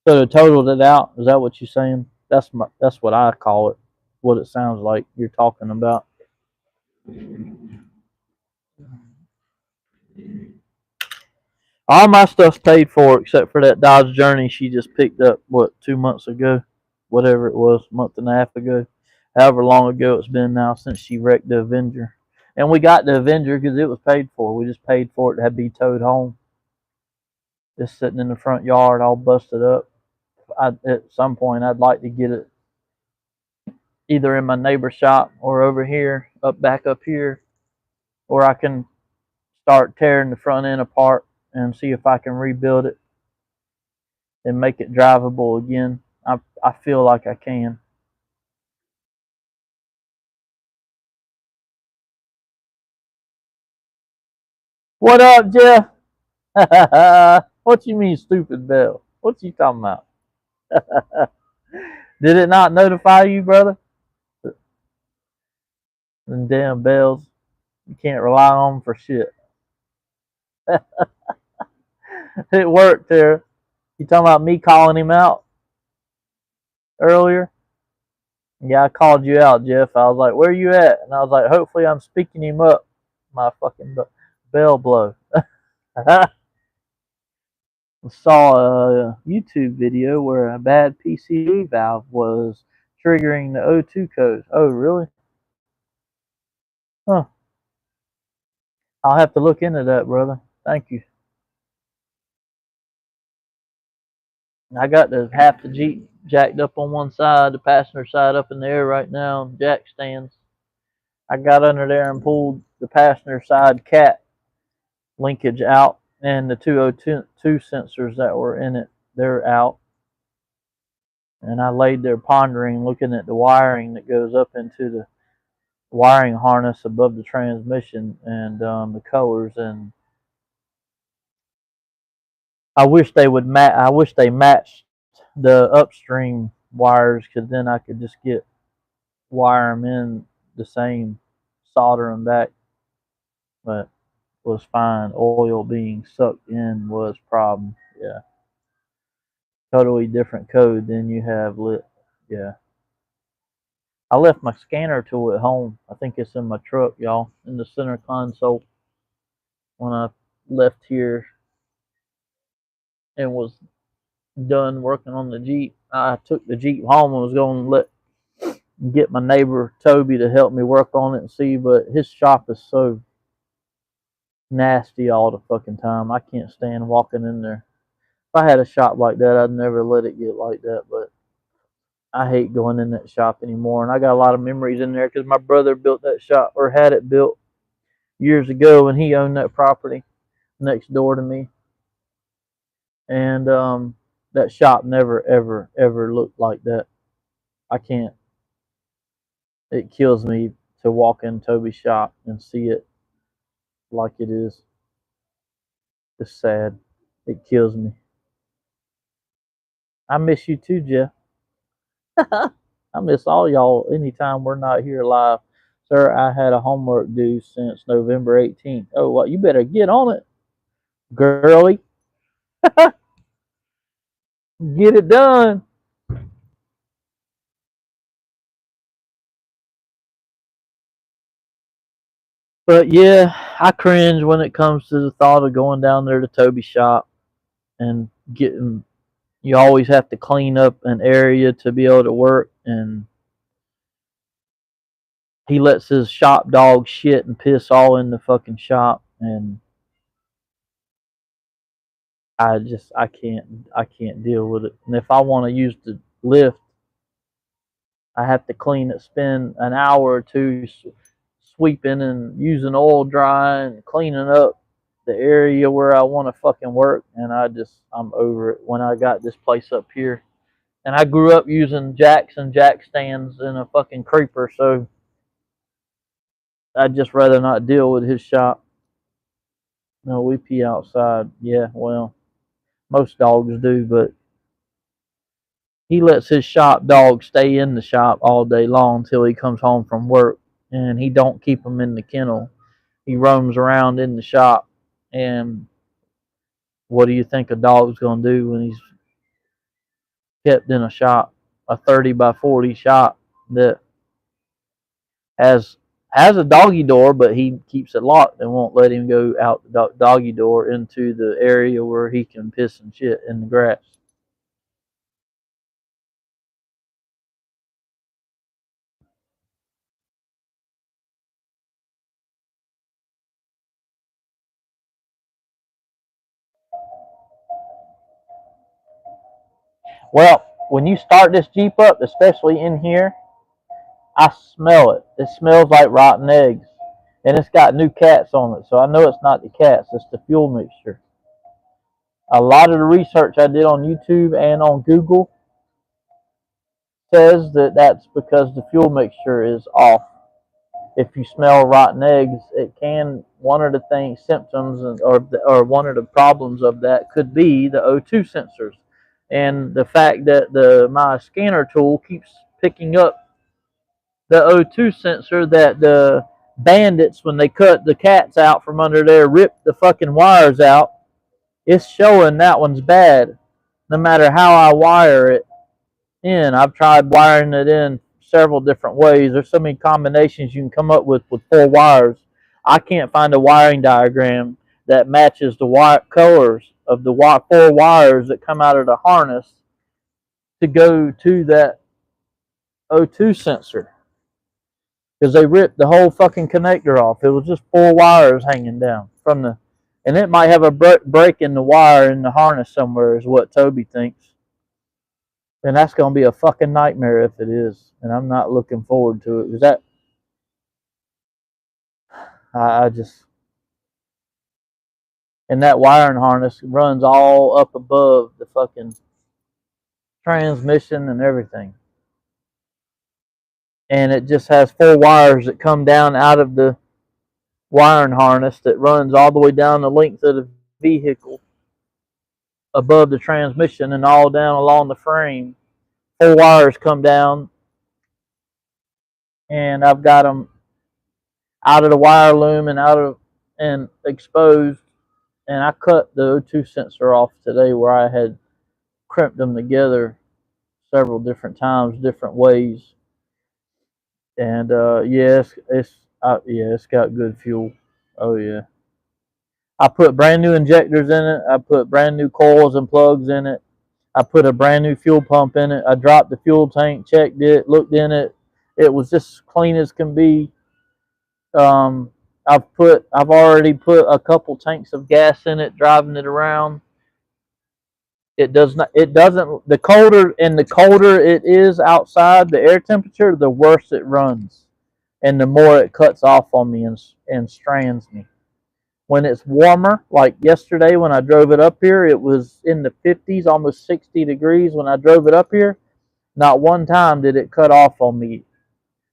So they totaled it out. Is that what you're saying? That's what I call it. What it sounds like you're talking about. All my stuff's paid for except for that Dodge Journey she just picked up. What 2 months ago, whatever it was, month and a half ago, however long ago it's been now since she wrecked the Avenger. And we got the Avenger because it was paid for. We just paid for it to have be towed home. Just sitting in the front yard, all busted up. At some point, I'd like to get it either in my neighbor's shop or over here, back up here, or I can start tearing the front end apart and see if I can rebuild it and make it drivable again. I feel like I can. What up, Jeff? What you mean, stupid bell? What you talking about? Did it not notify you, brother? Them damn bells. You can't rely on them for shit. It worked there. You talking about me calling him out earlier? Yeah, I called you out, Jeff. I was like, "Where you at?" And I was like, "Hopefully, I'm speaking him up." My fucking bell blow. I saw a YouTube video where a bad PCB valve was triggering the O2 code. Oh, really? Huh. I'll have to look into that, brother. Thank you. I got the half the Jeep jacked up on one side, the passenger side up in the air right now, jack stands. I got under there and pulled the passenger side cat linkage out, and the 202 sensors that were in it, they're out. And I laid there pondering, looking at the wiring that goes up into the wiring harness above the transmission and the colors. And I wish they would I wish they matched the upstream wires, because then I could just wire them in the same, solder them back. But was fine. Oil being sucked in was problem. Yeah, totally different code than you have lit. Yeah. I left my scanner tool at home. I think it's in my truck, y'all, in the center console. When I left here and was done working on the Jeep, I took the Jeep home and was going to get my neighbor Toby to help me work on it and see, but his shop is so nasty all the fucking time. I can't stand walking in there. If I had a shop like that, I'd never let it get like that, but I hate going in that shop anymore. And I got a lot of memories in there because my brother built that shop, or had it built years ago, and he owned that property next door to me. And that shop never, ever, ever looked like that. I can't. It kills me to walk in Toby's shop and see it like it is. It's sad. It kills me. I miss you too, Jeff. I miss all y'all anytime we're not here live. Sir, I had a homework due since November 18th. Oh, well, you better get on it, girly. Get it done. But yeah, I cringe when it comes to the thought of going down there to Toby's shop and getting. You always have to clean up an area to be able to work, and he lets his shop dog shit and piss all in the fucking shop, and I can't deal with it. And if I want to use the lift, I have to clean it, spend an hour or two sweeping and using oil dry and cleaning up the area where I want to fucking work. And I'm over it when I got this place up here. And I grew up using jacks and jack stands in a fucking creeper, so I'd just rather not deal with his shop. No, we pee outside. Yeah, well, most dogs do, but he lets his shop dog stay in the shop all day long until he comes home from work, and he don't keep him in the kennel. He roams around in the shop, and what do you think a dog's gonna do when he's kept in a shop, a 30 by 40 shop that has has a doggy door, but he keeps it locked and won't let him go out the doggy door into the area where he can piss and shit in the grass. Well, when you start this Jeep up, especially in here, I smell it. It smells like rotten eggs. And it's got new cats on it, so I know it's not the cats, it's the fuel mixture. A lot of the research I did on YouTube and on Google says that that's because the fuel mixture is off. If you smell rotten eggs, it can, one of the things, symptoms, or one of the problems of that could be the O2 sensors. And the fact that my scanner tool keeps picking up the O2 sensor, that the bandits, when they cut the cats out from under there, rip the fucking wires out, it's showing that one's bad. No matter how I wire it in, I've tried wiring it in several different ways. There's so many combinations you can come up with 4 wires. I can't find a wiring diagram that matches the colors of the 4 wires that come out of the harness to go to that O2 sensor. because they ripped the whole fucking connector off. It was just 4 wires hanging down from the, and it might have a break in the wire in the harness somewhere, is what Toby thinks. And that's gonna be a fucking nightmare if it is. And I'm not looking forward to it because that I just, and that wiring harness runs all up above the fucking transmission and everything. And it just has 4 wires that come down out of the wiring harness that runs all the way down the length of the vehicle above the transmission and all down along the frame. 4 wires come down, and I've got them out of the wire loom and out of and exposed. And I cut the O2 sensor off today where I had crimped them together several different times, different ways. And it's got good fuel. Oh yeah. I put brand new injectors in it. I put brand new coils and plugs in it. I put a brand new fuel pump in it. I dropped the fuel tank, checked it, looked in it. It was just clean as can be. I've already put a couple tanks of gas in it, driving it around. It doesn't. The colder it is outside, the air temperature, the worse it runs, and the more it cuts off on me and strands me. When it's warmer, like yesterday when I drove it up here, it was in the 50s, almost 60 degrees when I drove it up here. Not one time did it cut off on me.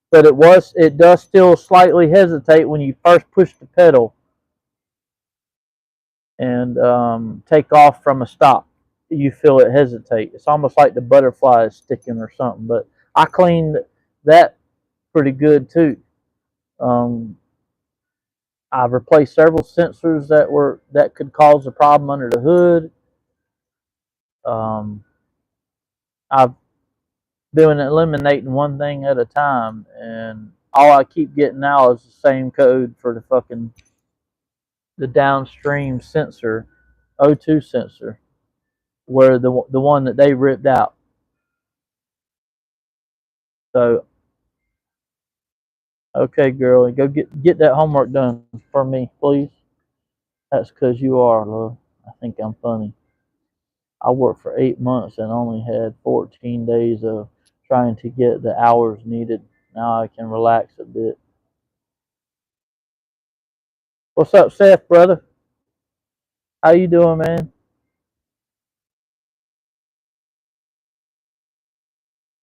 But it does still slightly hesitate when you first push the pedal and take off from a stop. You feel it hesitate. It's almost like the butterfly is sticking or something. But I cleaned that pretty good too. I've replaced several sensors that could cause a problem under the hood. I've been eliminating one thing at a time, and all I keep getting now is the same code for the downstream sensor, O2 sensor, where the one that they ripped out. So, okay, girl, go get that homework done for me, please. That's because you are, love. I think I'm funny. I worked for 8 months and only had 14 days of trying to get the hours needed. Now I can relax a bit. What's up, Seth, brother? How you doing, man?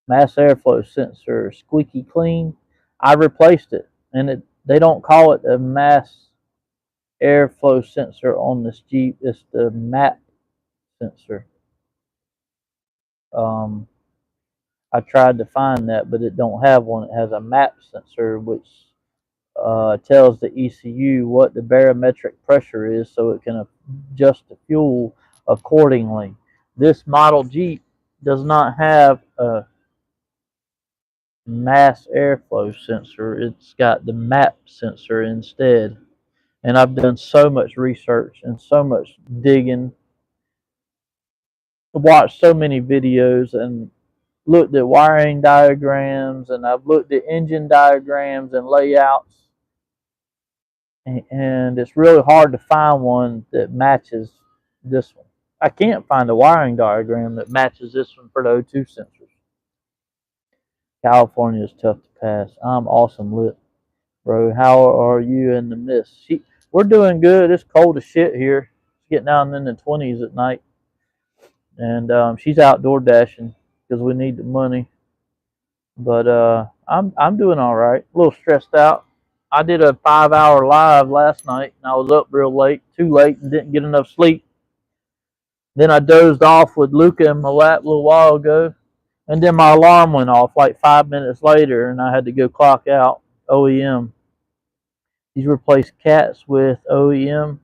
Mass airflow sensor, squeaky clean. I replaced it, and they don't call it a mass airflow sensor on this Jeep. It's the MAP sensor. I tried to find that, but it don't have one. It has a MAP sensor, which tells the ECU what the barometric pressure is, so it can adjust the fuel accordingly. This model Jeep does not have a mass airflow sensor. It's got the MAP sensor instead. And I've done so much research and so much digging, watched so many videos and looked at wiring diagrams, and I've looked at engine diagrams and layouts, and it's really hard to find one that matches this one. I can't find a wiring diagram that matches this one for the O2 sensors. California is tough to pass. I'm awesome lit, bro. How are you in the mist? We're doing good. It's cold as shit here. It's getting down in the 20s at night, and she's outdoor dashing because we need the money. But I'm doing all right. A little stressed out. I did a 5-hour live last night, and I was up real late, too late, and didn't get enough sleep. Then I dozed off with Luca in my lap a little while ago, and then my alarm went off like 5 minutes later, and I had to go clock out. OEM. He's replaced cats with OEM.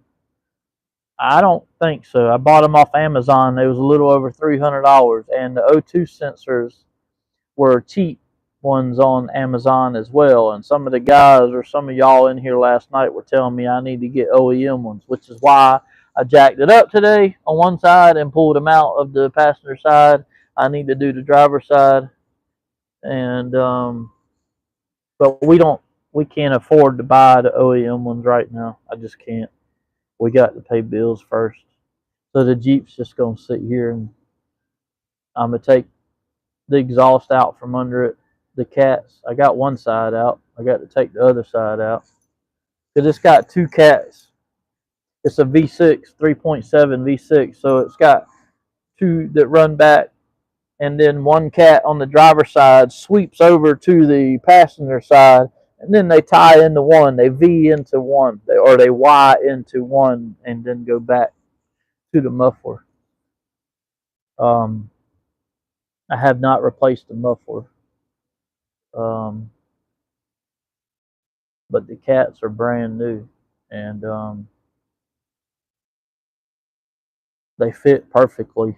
I don't think so. I bought them off Amazon. They was a little over $300, and the O2 sensors were cheap ones on Amazon as well. And some of the guys or some of y'all in here last night were telling me I need to get OEM ones, which is why I jacked it up today on one side and pulled them out of the passenger side. I need to do the driver's side, and but we don't we can't afford to buy the OEM ones right now. I just can't. We got to pay bills first. So the Jeep's just gonna sit here, and I'm gonna take the exhaust out from under it. The cats, I got one side out. I got to take the other side out because it's got two cats. It's a V6, 3.7 V6, so it's got two that run back, and then one cat on the driver's side sweeps over to the passenger side, and then they tie into one. They V into one, or they Y into one, and then go back to the muffler. Um, I have not replaced the muffler, um, but the cats are brand new, and they fit perfectly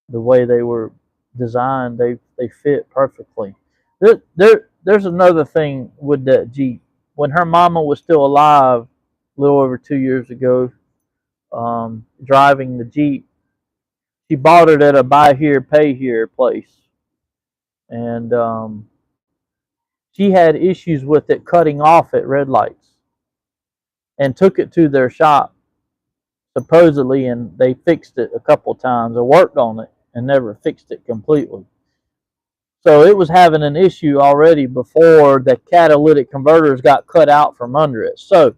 the way they were designed. They fit perfectly. There's another thing with that Jeep. When her mama was still alive, a little over 2 years ago, driving the Jeep, she bought it at a buy here, pay here place, and she had issues with it cutting off at red lights, and took it to their shop supposedly, and they fixed it a couple times or worked on it and never fixed it completely. So it was having an issue already before the catalytic converters got cut out from under it. So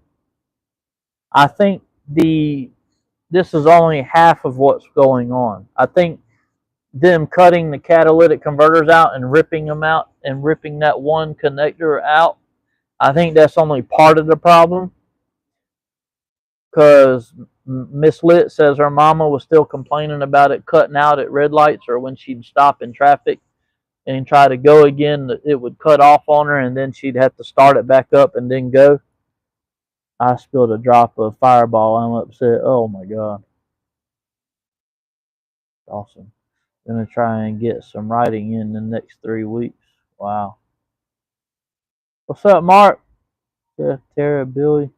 I think this is only half of what's going on. I think them cutting the catalytic converters out and ripping them out and ripping that one connector out, I think that's only part of the problem, because Miss Lit says her mama was still complaining about it cutting out at red lights, or when she'd stop in traffic and try to go again, it would cut off on her, and then she'd have to start it back up and then go. I spilled a drop of Fireball. I'm upset. Oh my God. Awesome. Gonna try and get some writing in the next 3 weeks. Wow. What's up, Mark? Jeff, Tara, Billy.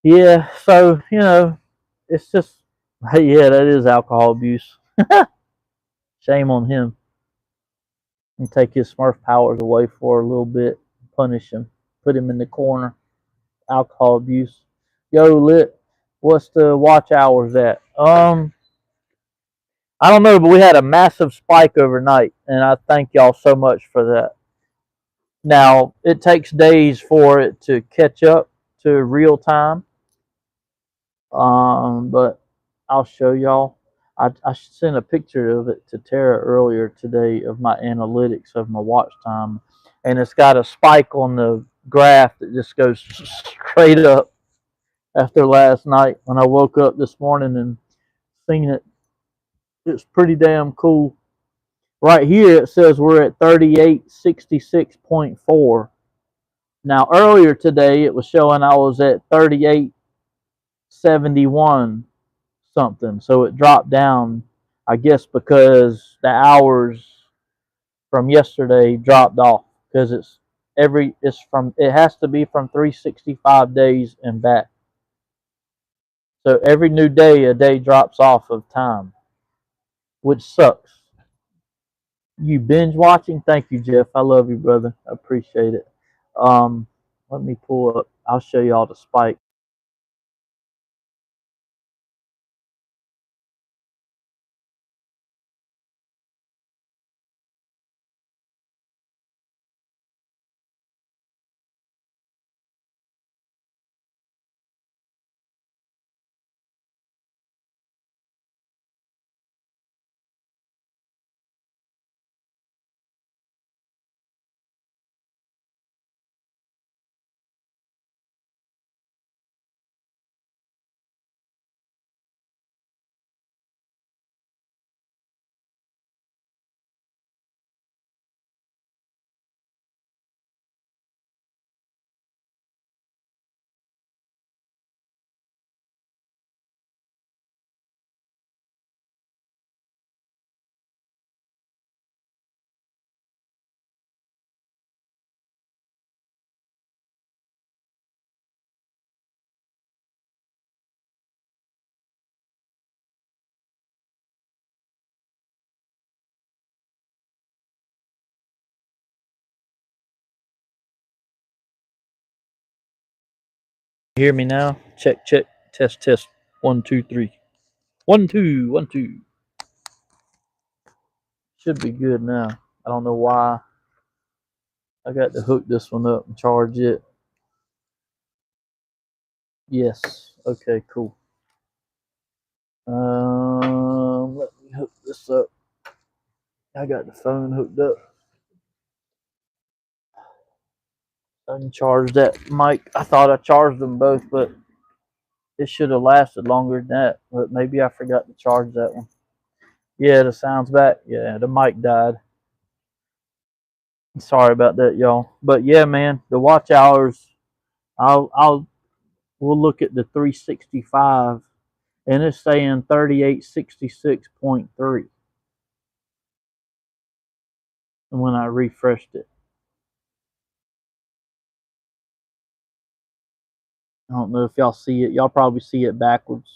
Yeah, so, it's just, yeah, that is alcohol abuse. Shame on him. And take his Smurf powers away for a little bit, punish him, put him in the corner. Alcohol abuse. Yo, Lit, what's the watch hours at? I don't know, but we had a massive spike overnight, and I thank y'all so much for that. Now, it takes days for it to catch up to real time, but I'll show y'all. I sent a picture of it to Tara earlier today of my analytics of my watch time, and it's got a spike on the graph that just goes straight up after last night. When I woke up this morning and seen it, it's pretty damn cool. Right here it says we're at 3866.4. Now earlier today it was showing I was at 3871 something. So it dropped down, I guess because the hours from yesterday dropped off, because it has to be from 365 days and back. So every new day, a day drops off of time, which sucks. You binge watching? Thank you, Jeff. I love you, brother. I appreciate it. Um, Let me pull up. I'll show you all the spike. Hear me now? Check, check, test, test. 1, 2, 3. 1, 2, 1, 2. Should be good now. I don't know why. I got to hook this one up and charge it. Yes. Okay, cool. Let me hook this up. I got the phone hooked up. I can charge that mic. I thought I charged them both, but it should have lasted longer than that. But maybe I forgot to charge that one. Yeah, the sound's back. Yeah, the mic died. Sorry about that, y'all. But yeah, man, the watch hours. We'll look at the 365, and it's saying 3866.3 when I refreshed it. I don't know if y'all see it. Y'all probably see it backwards.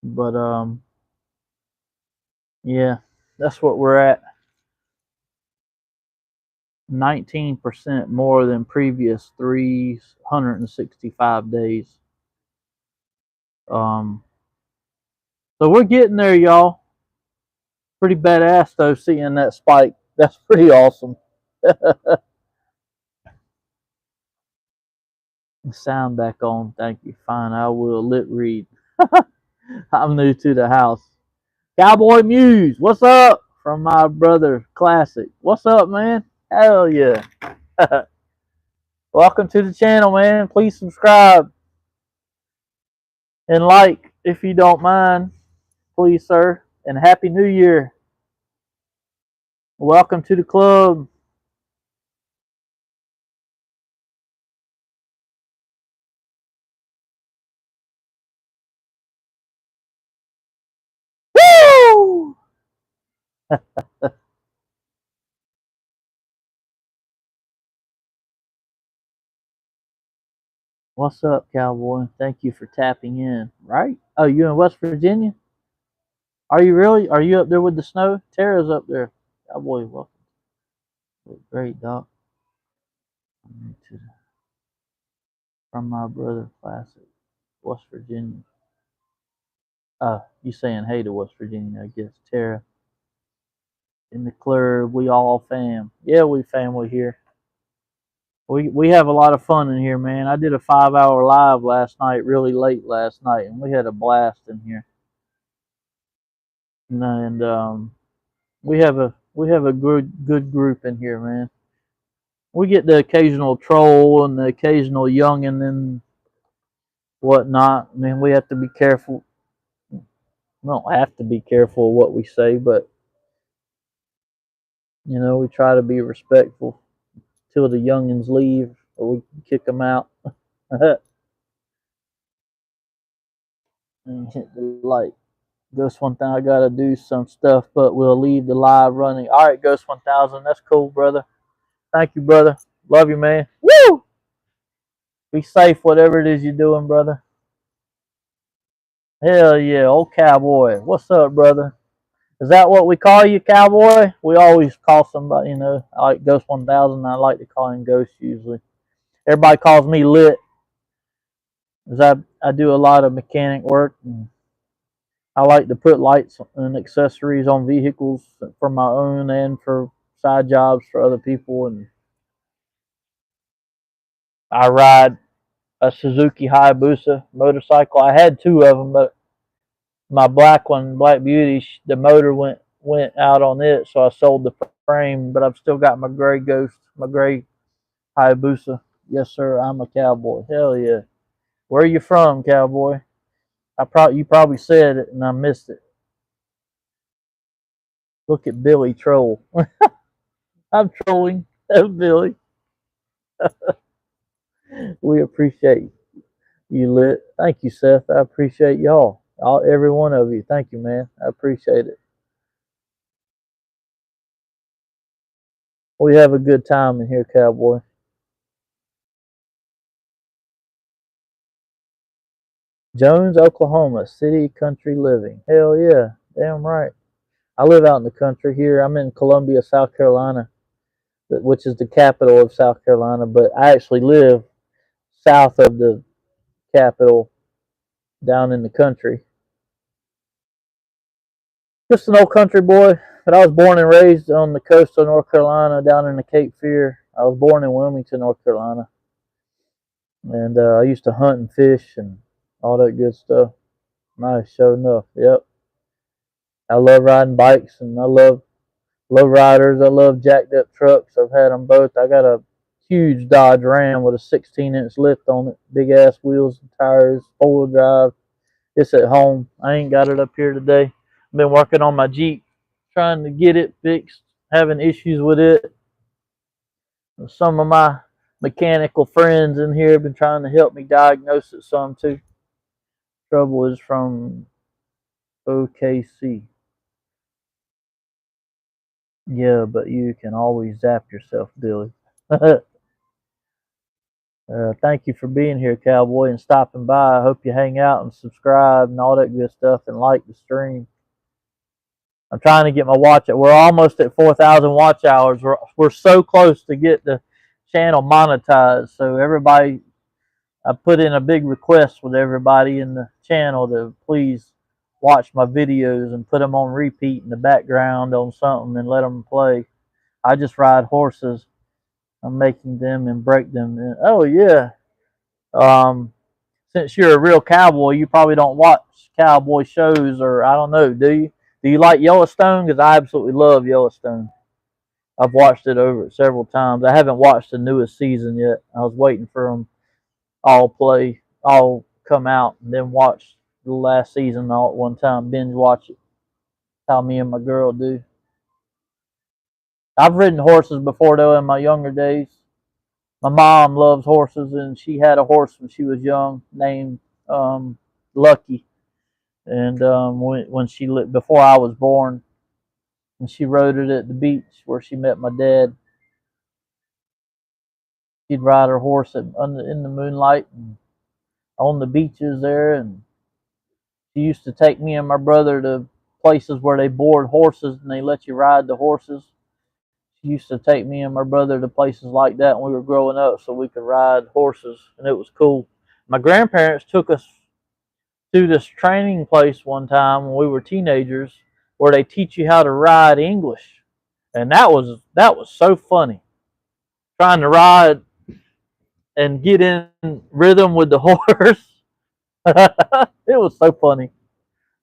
But yeah, that's what we're at. 19% more than previous 365 days. So we're getting there, y'all. Pretty badass though, seeing that spike. That's pretty awesome. Sound back on. Thank you. Fine, I will lit read. I'm new to the house. Cowboy Muse, what's up? From my brother Classic. What's up, man? Hell yeah. Welcome to the channel, man. Please subscribe and like if you don't mind. Please, sir. And Happy New Year. Welcome to the club. Woo! What's up, cowboy? Thank you for tapping in. Right? Oh, you in West Virginia? Are you really? Are you up there with the snow? Tara's up there. Cowboy, welcome. Great, Doc. From my brother Classic, West Virginia. You saying hey to West Virginia, I guess. Tara. In the club, we all fam. Yeah, we family here. We have a lot of fun in here, man. I did a 5-hour live last night, really late last night, and we had a blast in here. And we have a good group in here, man. We get the occasional troll and the occasional youngin and whatnot. I mean, we have to be careful. We don't have to be careful of what we say, but we try to be respectful till the youngins leave or we kick them out. And hit the like. Ghost 1000, I gotta do some stuff, but we'll leave the live running. All right, Ghost 1000, that's cool, brother. Thank you, brother. Love you, man. Woo! Be safe, whatever it is you're doing, brother. Hell yeah, old cowboy. What's up, brother? Is that what we call you, cowboy? We always call somebody, I like Ghost 1000. I like to call him Ghost usually. Everybody calls me Lit, because I do a lot of mechanic work. And I like to put lights and accessories on vehicles for my own and for side jobs for other people. And I ride a Suzuki Hayabusa motorcycle. I had two of them, but my black one, Black Beauty, the motor went out on it, so I sold the frame. But I've still got my gray Ghost, my gray Hayabusa. Yes, sir. I'm a cowboy. Hell yeah. Where are you from, cowboy? You probably said it and I missed it. Look at Billy troll. I'm trolling. Billy. We appreciate you, Lit. Thank you, Seth. I appreciate y'all. Every one of you. Thank you, man. I appreciate it. We have a good time in here, cowboy. Jones, Oklahoma. City, country living. Hell yeah. Damn right. I live out in the country here. I'm in Columbia, South Carolina, which is the capital of South Carolina, but I actually live south of the capital, down in the country. Just an old country boy, but I was born and raised on the coast of North Carolina, down in the Cape Fear. I was born in Wilmington, North Carolina, and I used to hunt and fish and all that good stuff. Nice, sure enough. Yep. I love riding bikes, and I love low riders. I love jacked up trucks. I've had them both. I got a huge Dodge Ram with a 16-inch lift on it, big ass wheels and tires, 4-wheel drive. It's at home. I ain't got it up here today. I've been working on my Jeep, trying to get it fixed, having issues with it. Some of my mechanical friends in here have been trying to help me diagnose it some too. Trouble is from OKC. Yeah, but you can always zap yourself, Billy. Thank you for being here, Cowboy, and stopping by. I hope you hang out and subscribe and all that good stuff and like the stream. I'm trying to get my watch. We're almost at 4,000 watch hours. We're so close to get the channel monetized. So everybody, I put in a big request with everybody in the channel to please watch my videos and put them on repeat in the background on something and let them play. I just ride horses. I'm making them and break them. And, oh yeah. Um, since you're a real cowboy, you probably don't watch cowboy shows, or I don't know, do you? Do you like Yellowstone? Because I absolutely love Yellowstone. I've watched it over several times. I haven't watched the newest season yet. I was waiting for them all come out, and then watch the last season all at one time, binge watch it. How me and my girl do. I've ridden horses before though in my younger days. My mom loves horses, and she had a horse when she was young named Lucky. And when she lived before I was born, and she rode it at the beach where she met my dad. She'd ride her horse in the moonlight and on the beaches there, and she used to take me and my brother to places where they board horses and they let you ride the horses. She used to take me and my brother to places like that when we were growing up so we could ride horses, and it was cool. My grandparents took us to this training place one time when we were teenagers where they teach you how to ride English. And that was so funny. Trying to ride and get in rhythm with the horse. It was so funny.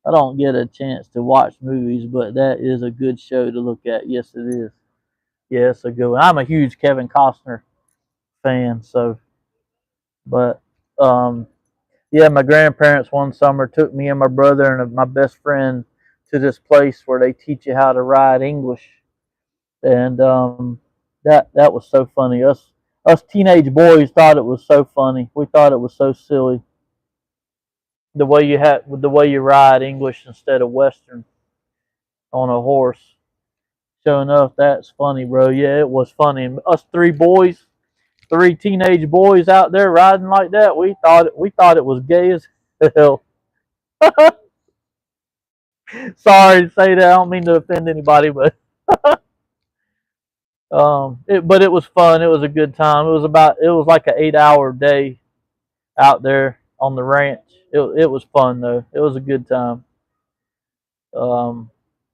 I don't get a chance to watch movies, but that is a good show to look at. Yes, it is. Yeah, it's a good one. I'm a huge Kevin Costner fan, so but um yeah, my grandparents one summer took me and my brother and my best friend to this place where they teach you how to ride English, and that was so funny. Us teenage boys thought it was so funny. We thought it was so silly the way you ride English instead of Western on a horse. Sure enough, that's funny, bro. Yeah, it was funny. And us three teenage boys out there riding like that, we thought it was gay as hell. Sorry to say that. I don't mean to offend anybody, but but it was fun. It was a good time. It was like an 8 hour day out there on the ranch. It was fun though. It was a good time. Um,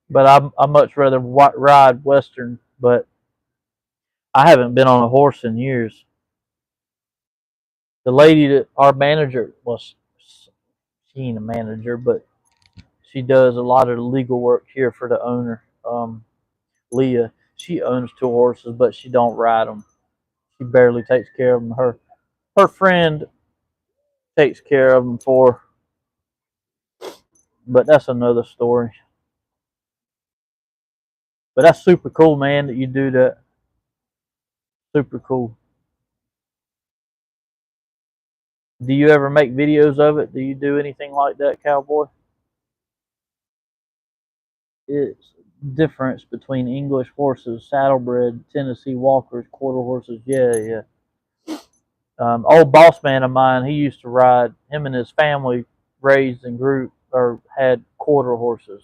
but I much rather ride Western. But I haven't been on a horse in years. The lady that our manager was, she ain't a manager, but she does a lot of the legal work here for the owner. Leah, she owns two horses, but she don't ride them. She barely takes care of them. Her friend takes care of them for her, but that's another story. But that's super cool, man, that you do that. Super cool. Do you ever make videos of it? Do you do anything like that, Cowboy? It's difference between English horses, saddlebred, Tennessee walkers, quarter horses. Yeah, yeah. Old boss man of mine, he used to ride. Him and his family raised and grew or had quarter horses,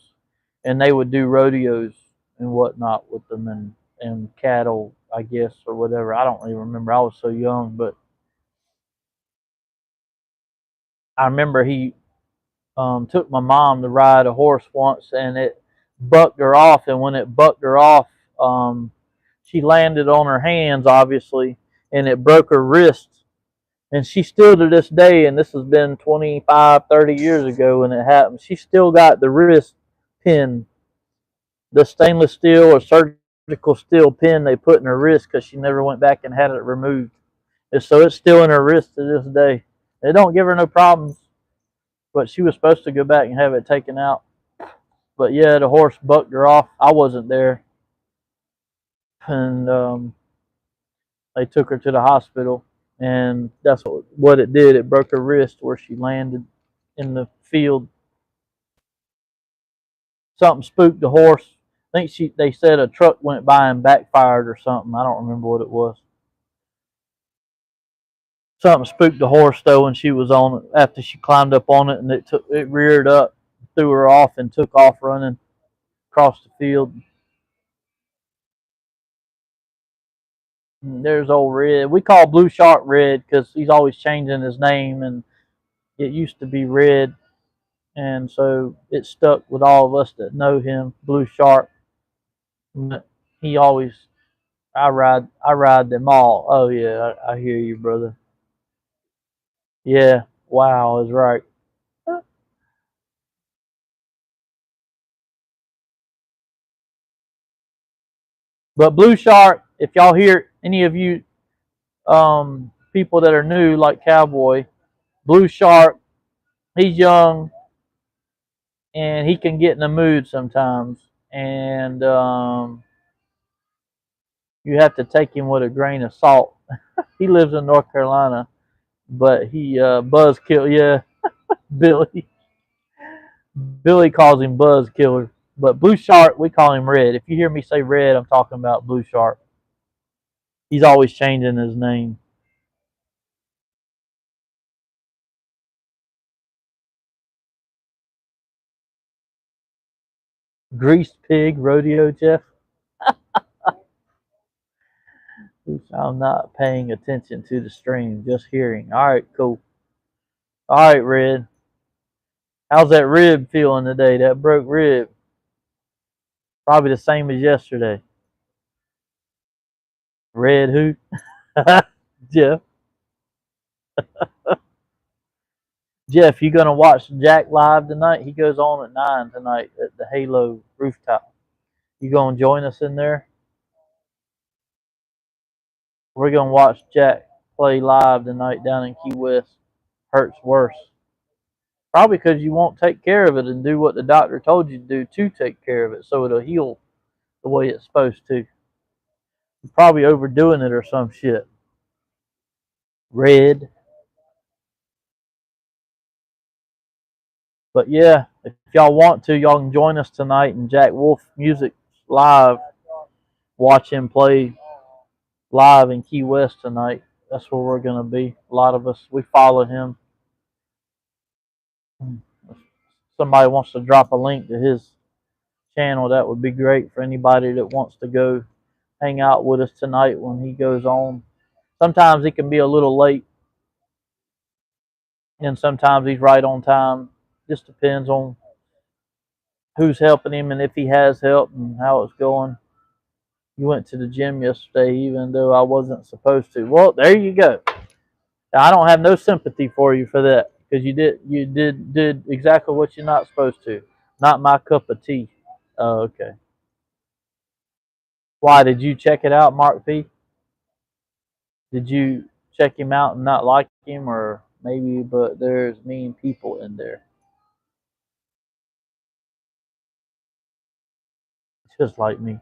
and they would do rodeos and whatnot with them and cattle, I guess, or whatever. I don't really remember. I was so young, but I remember he took my mom to ride a horse once, and it bucked her off. And when it bucked her off, um, she landed on her hands, obviously, and it broke her wrist. And she still to this day, and this has been 25, 30 years ago when it happened, she still got the wrist pin, the stainless steel or surgical steel pin they put in her wrist because she never went back and had it removed. And so it's still in her wrist to this day. It don't give her no problems, but she was supposed to go back and have it taken out. But yeah, the horse bucked her off. I wasn't there, and they took her to the hospital, and that's what it did. It broke her wrist where she landed in the field. Something spooked the horse. I think they said a truck went by and backfired or something. I don't remember what it was. Something spooked the horse though when she was on it after she climbed up on it, and it reared up, threw her off, and took off running across the field. And there's old Red. We call Blue Shark Red because he's always changing his name, and it used to be Red, and so it stuck with all of us that know him, Blue Shark. But he always, I ride them all. Oh yeah, I hear you, brother. Yeah, wow is right. But Blue Shark, if y'all hear any of you people that are new like Cowboy, Blue Shark, he's young and he can get in the mood sometimes, and you have to take him with a grain of salt. He lives in North Carolina, but he buzzkill. Yeah, Billy. Billy calls him Buzzkiller, but Blue Shark we call him Red. If you hear me say Red, I'm talking about Blue Shark. He's always changing his name. Greased Pig Rodeo Jeff. I'm not paying attention to the stream, just hearing. All right, cool. All right, Red. How's that rib feeling today? That broke rib. Probably the same as yesterday. Red who? Jeff. Jeff, you gonna watch Jack live tonight? He goes on at 9 tonight at the Halo rooftop. You gonna join us in there? We're gonna watch Jack play live tonight down in Key West. Hurts worse. Probably because you won't take care of it and do what the doctor told you to do to take care of it, so it'll heal the way it's supposed to. You're probably overdoing it or some shit. Red. But yeah, if y'all want to, y'all can join us tonight in Jack Wolf Music Live. Watch him play live in Key West tonight. That's where we're gonna be. A lot of us we follow him. If somebody wants to drop a link to his channel, that would be great for anybody that wants to go hang out with us tonight when he goes on. Sometimes he can be a little late, and sometimes he's right on time. Just depends on who's helping him and if he has help and how it's going. You went to the gym yesterday, even though I wasn't supposed to. Well, there you go. I don't have no sympathy for you for that because you did exactly what you're not supposed to. Not my cup of tea. Oh, okay. Why did you check it out, Mark P? Did you check him out and not like him, or maybe? But there's mean people in there, just like me.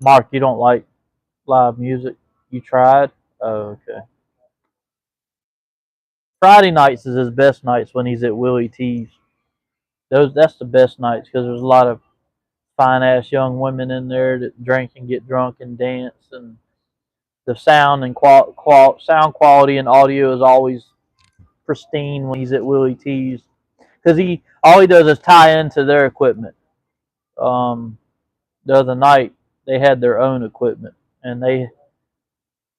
Mark, you don't like live music? You tried? Oh, okay. Friday nights is his best nights when he's at Willie T's. That's the best nights because there's a lot of fine ass young women in there that drink and get drunk and dance, and the sound and sound quality and audio is always pristine when he's at Willie T's because he all he does is tie into their equipment. Um, the other night they had their own equipment, and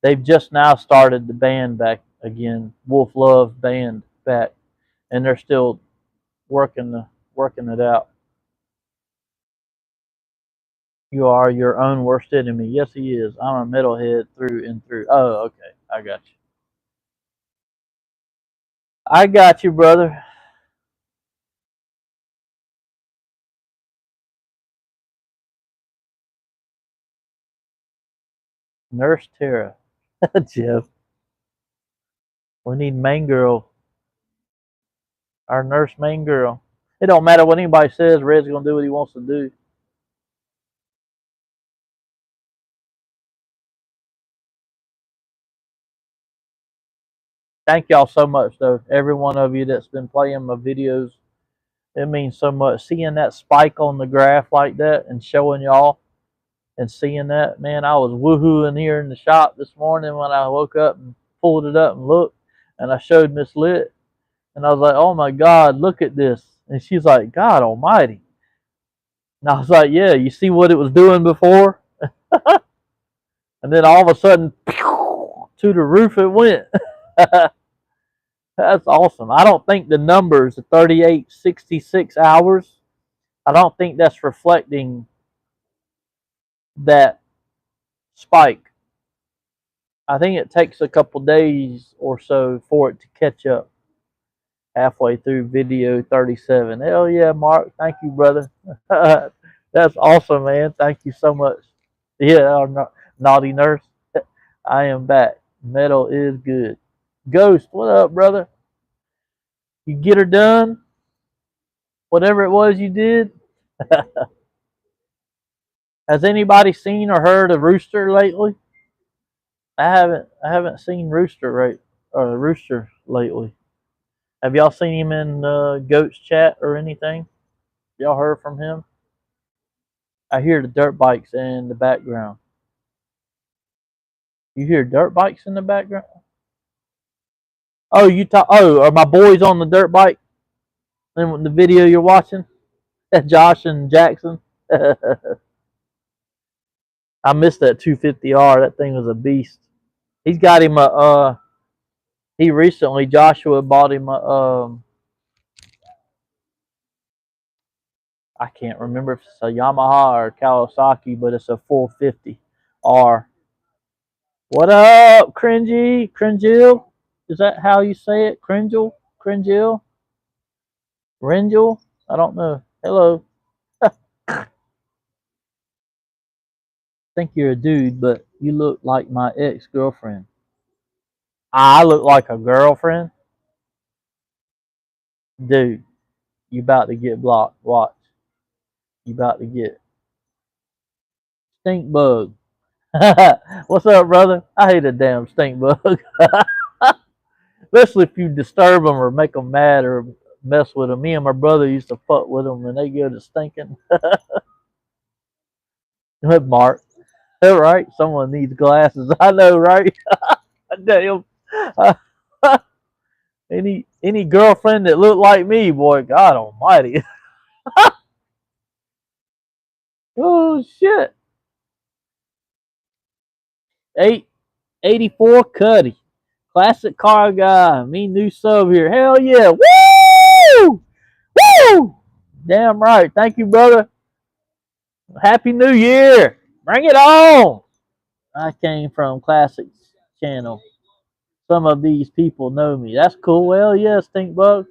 They've just now started the band back again, Wolf Love band back, and they're still working it out. You are your own worst enemy. Yes, he is. I'm a metalhead through and through. Oh, okay. I got you. I got you, brother. Nurse Tara. Jeff. We need main girl. Our nurse main girl. It don't matter what anybody says. Red's gonna do what he wants to do. Thank y'all so much, though. Every one of you that's been playing my videos, it means so much. Seeing that spike on the graph like that and showing y'all and seeing that, man, I was woohooing here in the shop this morning when I woke up and pulled it up and looked, and I showed Miss Lit, and I was like, "Oh my God, look at this!" And she's like, "God Almighty!" And I was like, "Yeah, you see what it was doing before?" And then all of a sudden, pew, to the roof it went. That's awesome. I don't think the numbers, the 3866 hours, I don't think that's reflecting that spike. I think it takes a couple days or so for it to catch up halfway through video 37. Hell yeah, Mark. Thank you, brother. That's awesome, man. Thank you so much. Yeah, naughty nurse. I am back. Metal is good. Ghost, what up, brother? You get her done? Whatever it was you did? Has anybody seen or heard of Rooster lately? I haven't seen Rooster Rooster lately. Have y'all seen him in Goat's chat or anything? Y'all heard from him? I hear the dirt bikes in the background. You hear dirt bikes in the background? Oh, you talk. Oh, are my boys on the dirt bike? In the video you're watching, Josh and Jackson. I missed that 250R. That thing was a beast. He's got him a. He recently Joshua bought him a. I can't remember if it's a Yamaha or Kawasaki, but it's a 450R. What up, Cringy? Cringil? Is that how you say it? Cringil? Cringil? Ringel? I don't know. Hello. Think you're a dude, but you look like my ex-girlfriend. I look like a girlfriend? Dude, you about to get blocked. Watch. You about to get stink bug. What's up, brother? I hate a damn stink bug. Especially if you disturb them or make them mad or mess with them. Me and my brother used to fuck with them and they go to stinking. Mark. All right, someone needs glasses. I know, right? Damn. Any girlfriend that looked like me, boy, God Almighty. Oh shit. 884 Cuddy. Classic car guy. Me new sub here. Hell yeah. Woo! Woo! Damn right. Thank you, brother. Happy New Year. Bring it on. I came from Classics channel. Some of these people know me. That's cool. Well, yeah, Stink Bug.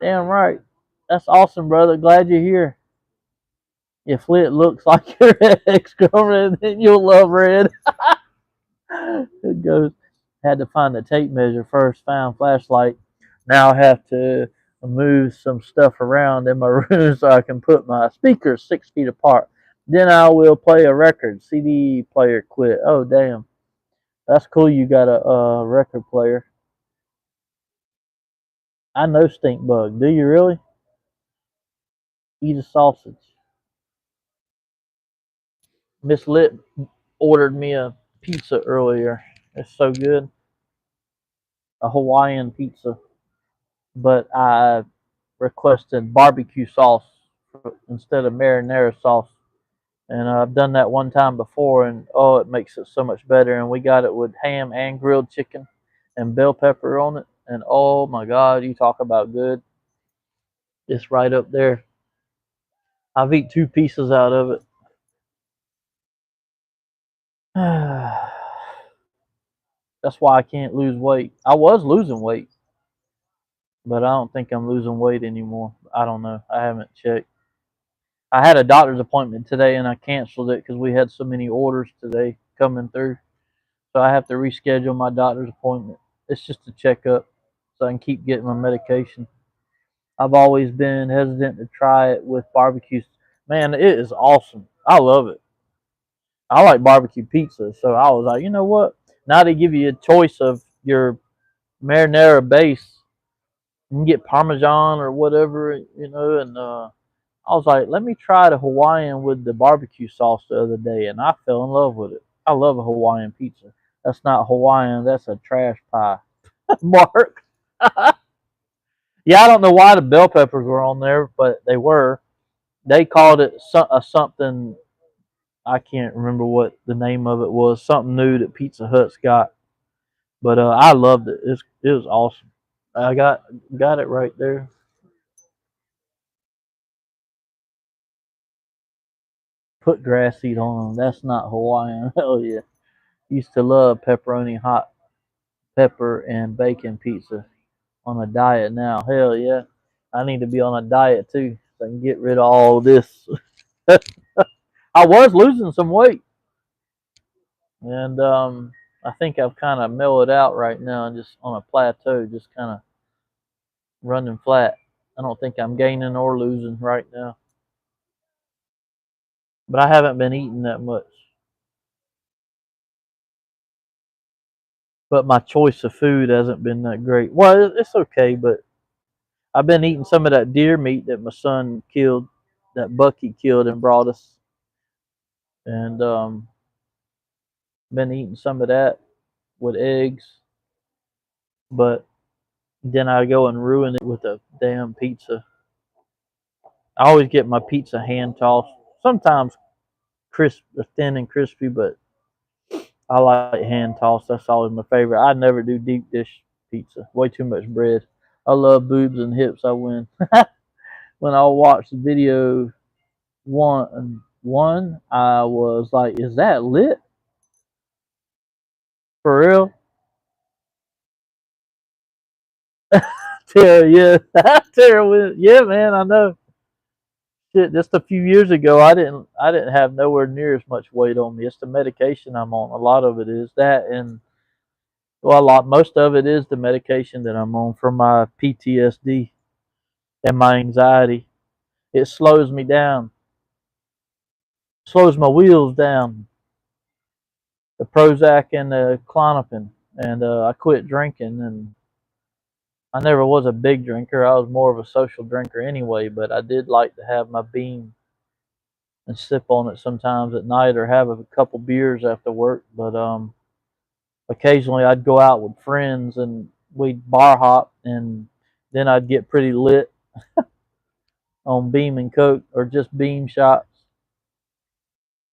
Damn right. That's awesome, brother. Glad you're here. If Lit looks like your ex-girlfriend, then you'll love Red. It goes. Had to find the tape measure first. Found flashlight. Now I have to move some stuff around in my room so I can put my speakers 6 feet apart. Then I will play a record. CD player quit. Oh damn, that's cool. You got a record player. I know Stink Bug. Do you really? Eat a sausage. Miss Lit ordered me a pizza earlier. It's so good. A Hawaiian pizza. But I requested barbecue sauce instead of marinara sauce. And I've done that one time before, and oh, it makes it so much better. And we got it with ham and grilled chicken and bell pepper on it. And oh my God, you talk about good. It's right up there. I've eaten 2 pieces out of it. That's why I can't lose weight. I was losing weight, but I don't think I'm losing weight anymore. I don't know. I haven't checked. I had a doctor's appointment today and I canceled it because we had so many orders today coming through. So I have to reschedule my doctor's appointment. It's just a checkup so I can keep getting my medication. I've always been hesitant to try it with barbecue. Man, it is awesome. I love it. I like barbecue pizza, so I was like, you know what? Now they give you a choice of your marinara base. You can get Parmesan or whatever, and I was like, let me try the Hawaiian with the barbecue sauce the other day, and I fell in love with it. I love a Hawaiian pizza. That's not Hawaiian, that's a trash pie. Mark. Yeah, I don't know why the bell peppers were on there, but they were. They called it something. I can't remember what the name of it was. Something new that Pizza Hut's got, but I loved it. It was awesome. I got it right there. Put grass seed on them. That's not Hawaiian. Hell yeah. Used to love pepperoni hot pepper and bacon pizza on a diet now. Hell yeah. I need to be on a diet too so I can get rid of all this. I was losing some weight and I think I've kind of mellowed out right now and just on a plateau, just kind of running flat. I don't think I'm gaining or losing right now, but I haven't been eating that much. But my choice of food hasn't been that great. Well, it's okay, but I've been eating some of that deer meat that my son killed, that buck he killed and brought us, and been eating some of that with eggs. But then I go and ruin it with a damn pizza. I always get my pizza hand tossed. Sometimes crisp, thin and crispy, but I like hand tossed. That's always my favorite. I never do deep dish pizza. Way too much bread. I love boobs and hips. I win. When I watched the video one, I was like, "Is that lit for real?" Tara, yeah, Tara went, yeah, man, I know. Shit, just a few years ago, I didn't have nowhere near as much weight on me. It's the medication I'm on. A lot of it is that, and well, most of it is the medication that I'm on for my PTSD and my anxiety. It slows me down, slows my wheels down. The Prozac and the Klonopin, and I quit drinking, and I never was a big drinker. I was more of a social drinker anyway, but I did like to have my bean and sip on it sometimes at night or have a couple beers after work. But occasionally I'd go out with friends and we'd bar hop, and then I'd get pretty lit on Beam and Coke or just Beam shots.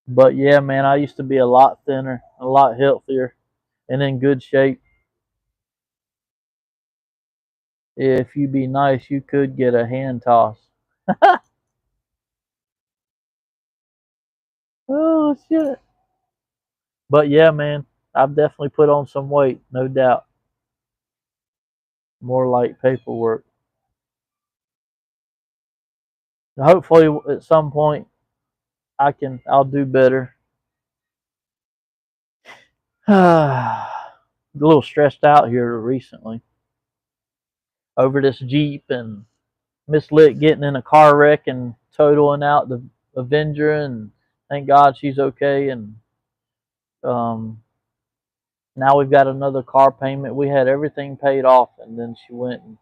But yeah, man, I used to be a lot thinner, a lot healthier, and in good shape. If you be nice, you could get a hand toss. Oh shit! But yeah, man, I've definitely put on some weight, no doubt. More like paperwork. Hopefully, at some point, I'll do better. A little stressed out here recently over this Jeep and Miss Lick getting in a car wreck and totaling out the Avenger, and thank God she's okay. And um, now we've got another car payment. We had everything paid off, and then she went. And,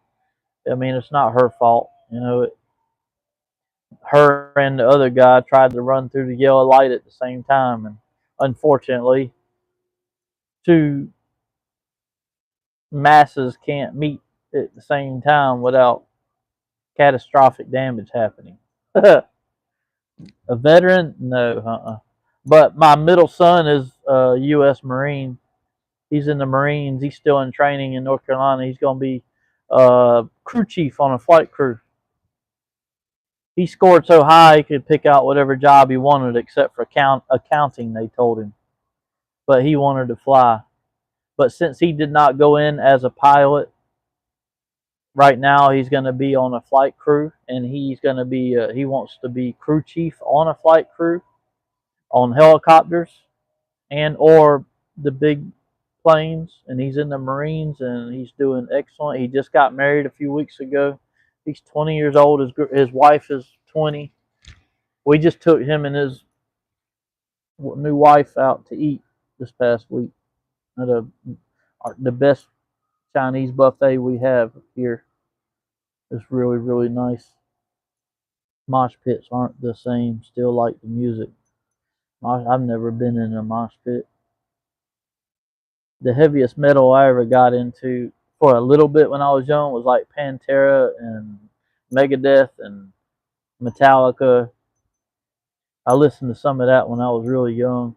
I mean, it's not her fault, her and the other guy tried to run through the yellow light at the same time, and unfortunately, two masses can't meet at the same time without catastrophic damage happening. A veteran? No, But my middle son is a U.S. Marine. He's in the Marines. He's still in training in North Carolina. He's going to be crew chief on a flight crew. He scored so high he could pick out whatever job he wanted except for accounting, they told him. But he wanted to fly. But since he did not go in as a pilot, right now he's going to be on a flight crew, and he's going to be he wants to be crew chief on a flight crew on helicopters and or the big planes, and he's in the Marines and he's doing excellent. He just got married a few weeks ago. He's 20 years old. His wife is 20. We just took him and his new wife out to eat this past week at the best Chinese buffet we have here. It's really, really nice. Mosh pits aren't the same. Still like the music. I've never been in a mosh pit. The heaviest metal I ever got into for a little bit when I was young was like Pantera and Megadeth and Metallica. I listened to some of that when I was really young,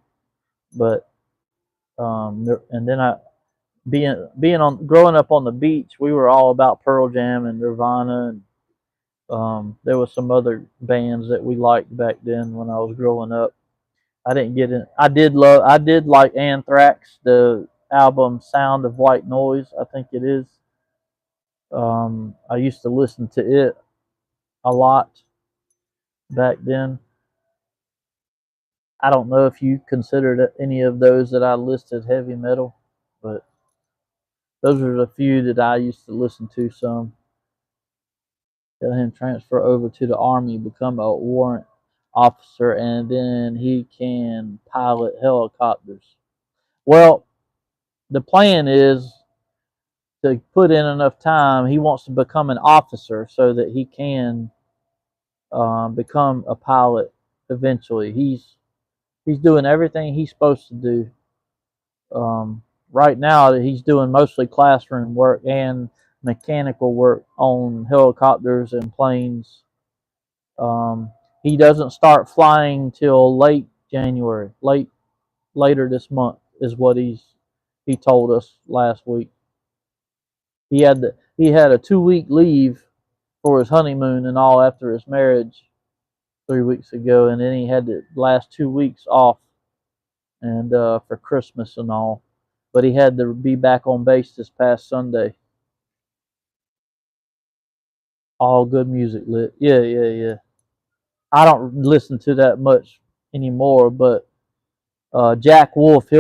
but and then I being on growing up on the beach, we were all about Pearl Jam and Nirvana, and there was some other bands that we liked back then when I was growing up. I didn't get in. I did like Anthrax, the album Sound of White Noise, I think it is. I used to listen to it a lot back then. I don't know if you considered any of those that I listed heavy metal, but those are the few that I used to listen to some. Let him transfer over to the Army, become a warrant officer, and then he can pilot helicopters. Well, the plan is to put in enough time. He wants to become an officer so that he can become a pilot eventually. He's doing everything he's supposed to do. Right now, he's doing mostly classroom work and mechanical work on helicopters and planes. Um, he doesn't start flying till late January, later this month is what he told us last week. He had a 2 week leave for his honeymoon and all after his marriage 3 weeks ago, and then he had the last 2 weeks off and for Christmas and all. But he had to be back on base this past Sunday. All good music lit. Yeah, yeah, yeah. I don't listen to that much anymore, but Jack Wolf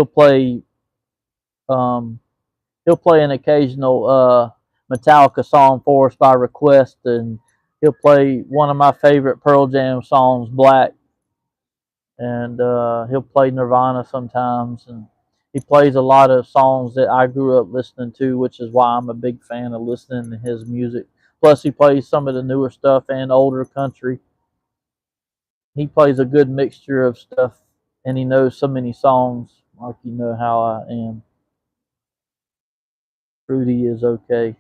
um, he'll play an occasional Metallica song for us by request, and he'll play one of my favorite Pearl Jam songs, Black, and he'll play Nirvana sometimes, and he plays a lot of songs that I grew up listening to, which is why I'm a big fan of listening to his music. Plus, he plays some of the newer stuff and older country. He plays a good mixture of stuff, and he knows so many songs. Like, you know how I am. Rudy is okay.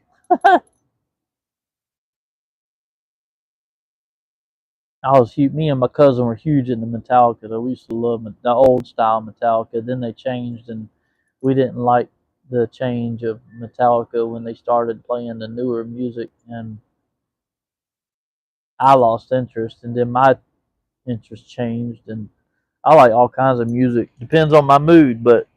Me and my cousin were huge into Metallica. Though we used to love the old style Metallica. Then they changed, and we didn't like the change of Metallica when they started playing the newer music, and I lost interest. And then my interest changed, and I like all kinds of music. Depends on my mood, but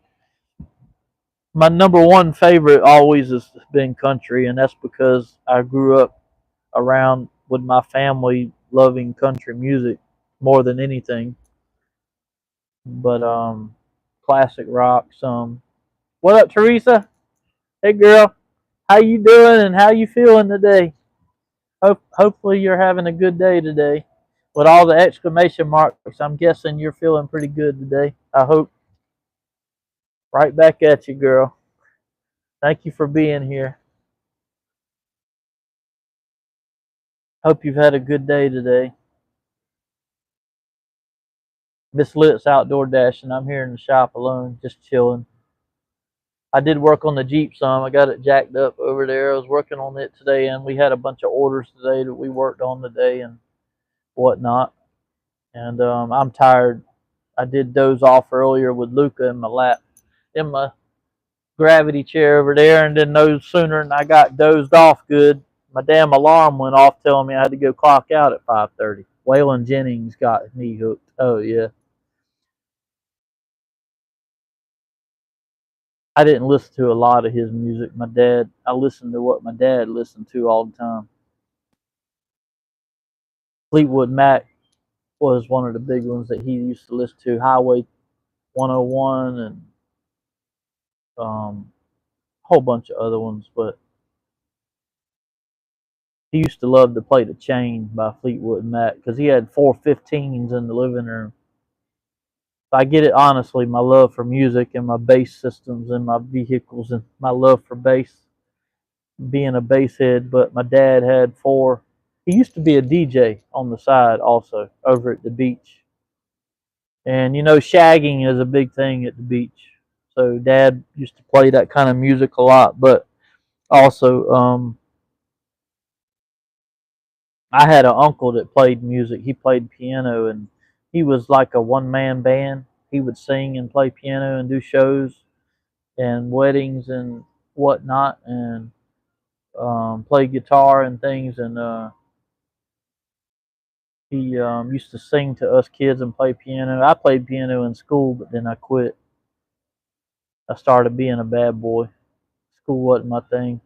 my number one favorite always has been country, and that's because I grew up around with my family loving country music more than anything. But classic rock some. What up, Teresa? Hey girl, how you doing and how you feeling today? Hopefully you're having a good day today. With all the exclamation marks, I'm guessing you're feeling pretty good today. I hope. Right back at you, girl. Thank you for being here. Hope you've had a good day today. Miss Lit's outdoor dashing. I'm here in the shop alone, just chilling. I did work on the Jeep some. I got it jacked up over there. I was working on it today, and we had a bunch of orders today that we worked on today and whatnot. And I'm tired. I did doze off earlier with Luca in my lap, in my gravity chair over there, and then no sooner than I got dozed off good, my damn alarm went off telling me I had to go clock out at 5:30. Waylon Jennings got me hooked. Oh yeah, I didn't listen to a lot of his music. I listened to what my dad listened to all the time. Fleetwood Mac was one of the big ones that he used to listen to. Highway 101 and a whole bunch of other ones, but he used to love to play "The Chain" by Fleetwood Mac because he had 415s in the living room. I get it honestly, my love for music and my bass systems and my vehicles and my love for bass, being a bass head. But my dad had four. He used to be a DJ on the side also over at the beach. And you know, shagging is a big thing at the beach. So dad used to play that kind of music a lot. But also, I had an uncle that played music. He played piano, and he was like a one man band. He would sing and play piano and do shows and weddings and whatnot, and play guitar and things. And he used to sing to us kids and play piano. I played piano in school, but then I quit. I started being a bad boy. School wasn't my thing.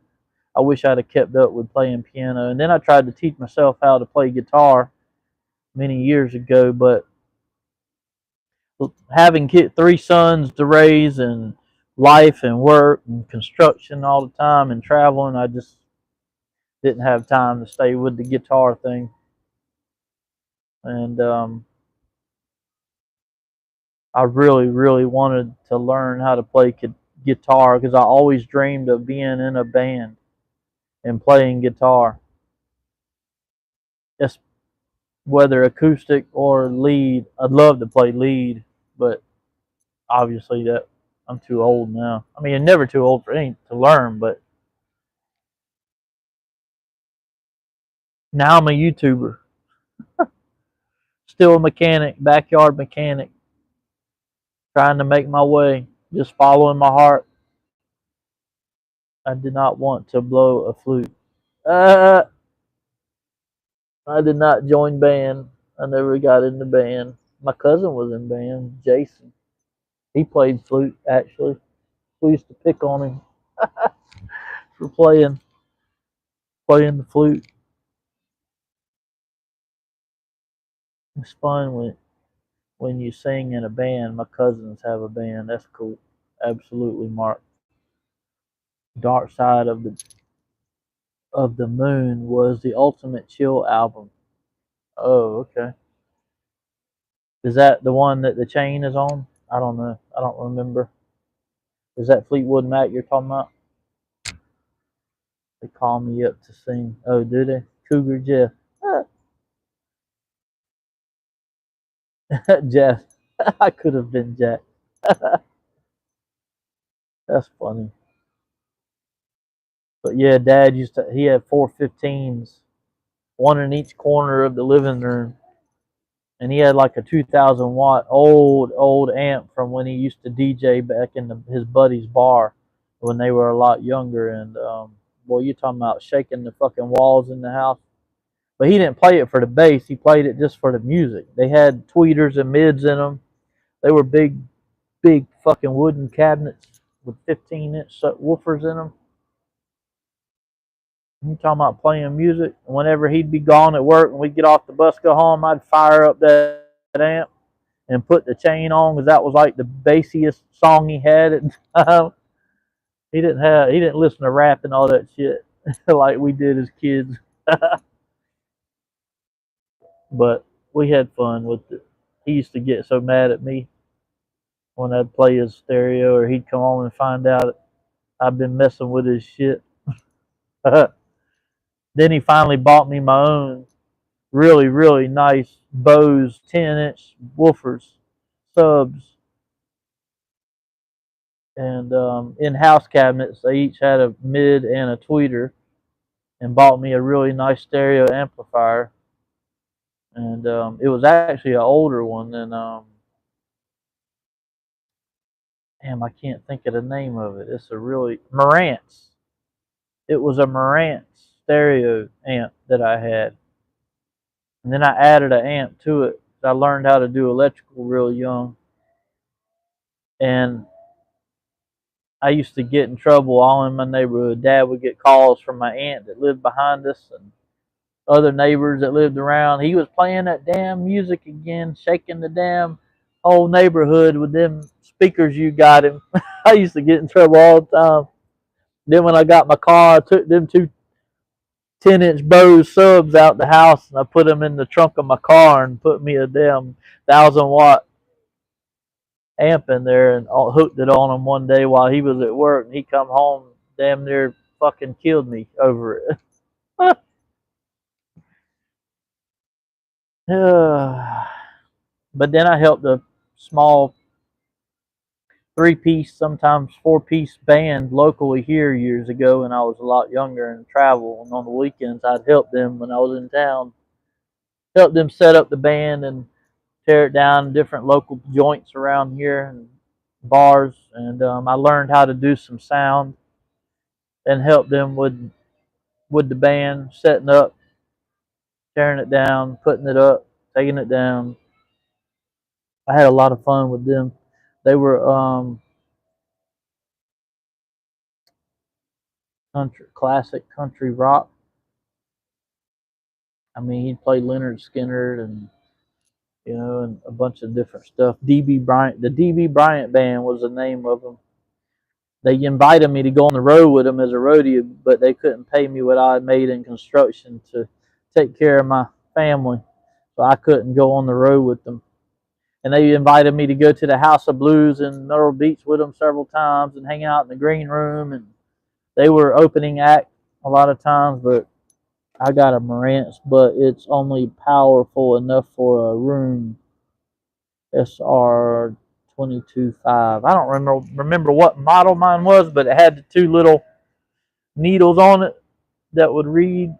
I wish I'd have kept up with playing piano. And then I tried to teach myself how to play guitar many years ago, but having three sons to raise and life and work and construction all the time and traveling, I just didn't have time to stay with the guitar thing. And I really, really wanted to learn how to play guitar because I always dreamed of being in a band and playing guitar. It's whether acoustic or lead. I'd love to play lead, but obviously that I'm too old now. I mean, I'm never too old for anything to learn, but now I'm a YouTuber, still a mechanic, backyard mechanic, trying to make my way, just following my heart. I did not want to blow a flute. Uh, I did not join band. I never got in the band. My cousin was in band, Jason. He played flute actually. We used to pick on him for playing the flute. It's fun when you sing in a band. My cousins have a band. That's cool. Absolutely, Mark. Dark Side of the Moon was the Ultimate Chill album. Oh, okay. Is that the one that the chain is on? I don't know. I don't remember. Is that Fleetwood Mac you're talking about? They call me up to sing. Oh, do they? Cougar Jeff. Jeff. I could have been Jack. That's funny. But yeah, Dad he had 415s, one in each corner of the living room. And he had like a 2,000 watt old amp from when he used to DJ back in his buddy's bar when they were a lot younger. And boy, you talking about shaking the fucking walls in the house. But he didn't play it for the bass. He played it just for the music. They had tweeters and mids in them. They were big fucking wooden cabinets with 15-inch woofers in them. You talking about playing music? Whenever he'd be gone at work and we'd get off the bus, go home, I'd fire up that amp and put the chain on because that was like the bassiest song he had at the time. He didn't listen to rap and all that shit like we did as kids. But we had fun with it. He used to get so mad at me when I'd play his stereo or he'd come home and find out I'd been messing with his shit. Then he finally bought me my own really, really nice Bose 10-inch woofers, subs, and in-house cabinets. They each had a mid and a tweeter, and bought me a really nice stereo amplifier. and it was actually an older one than damn, I can't think of the name of it. It's a really Marantz. It was a Marantz stereo amp that I had, and then I added an amp to it. I learned how to do electrical real young, and I used to get in trouble all in my neighborhood. Dad would get calls from my aunt that lived behind us and other neighbors that lived around. He was playing that damn music again, shaking the damn whole neighborhood with them speakers you got him. I used to get in trouble all the time. Then when I got my car, I took them two 10-inch Bose subs out the house and I put them in the trunk of my car and put me a damn 1,000-watt amp in there and hooked it on him one day while he was at work, and he come home damn near fucking killed me over it. But then I helped a small 3-piece, sometimes 4-piece band locally here years ago when I was a lot younger and travel. And on the weekends, I'd help them when I was in town, help them set up the band and tear it down in different local joints around here and bars. And I learned how to do some sound and help them with the band, setting up, tearing it down, putting it up, taking it down. I had a lot of fun with them. They were classic country rock. I mean, he'd play Leonard Skinner and and a bunch of different stuff. DB Bryant, the DB Bryant band was the name of them. They invited me to go on the road with them as a roadie, but they couldn't pay me what I had made in construction to take care of my family, so I couldn't go on the road with them. And they invited me to go to the House of Blues in Myrtle Beach with them several times and hang out in the green room. And they were opening act a lot of times, but I got a Marantz, but it's only powerful enough for a room. SR 22.5. I don't remember what model mine was, but it had the two little needles on it that would read,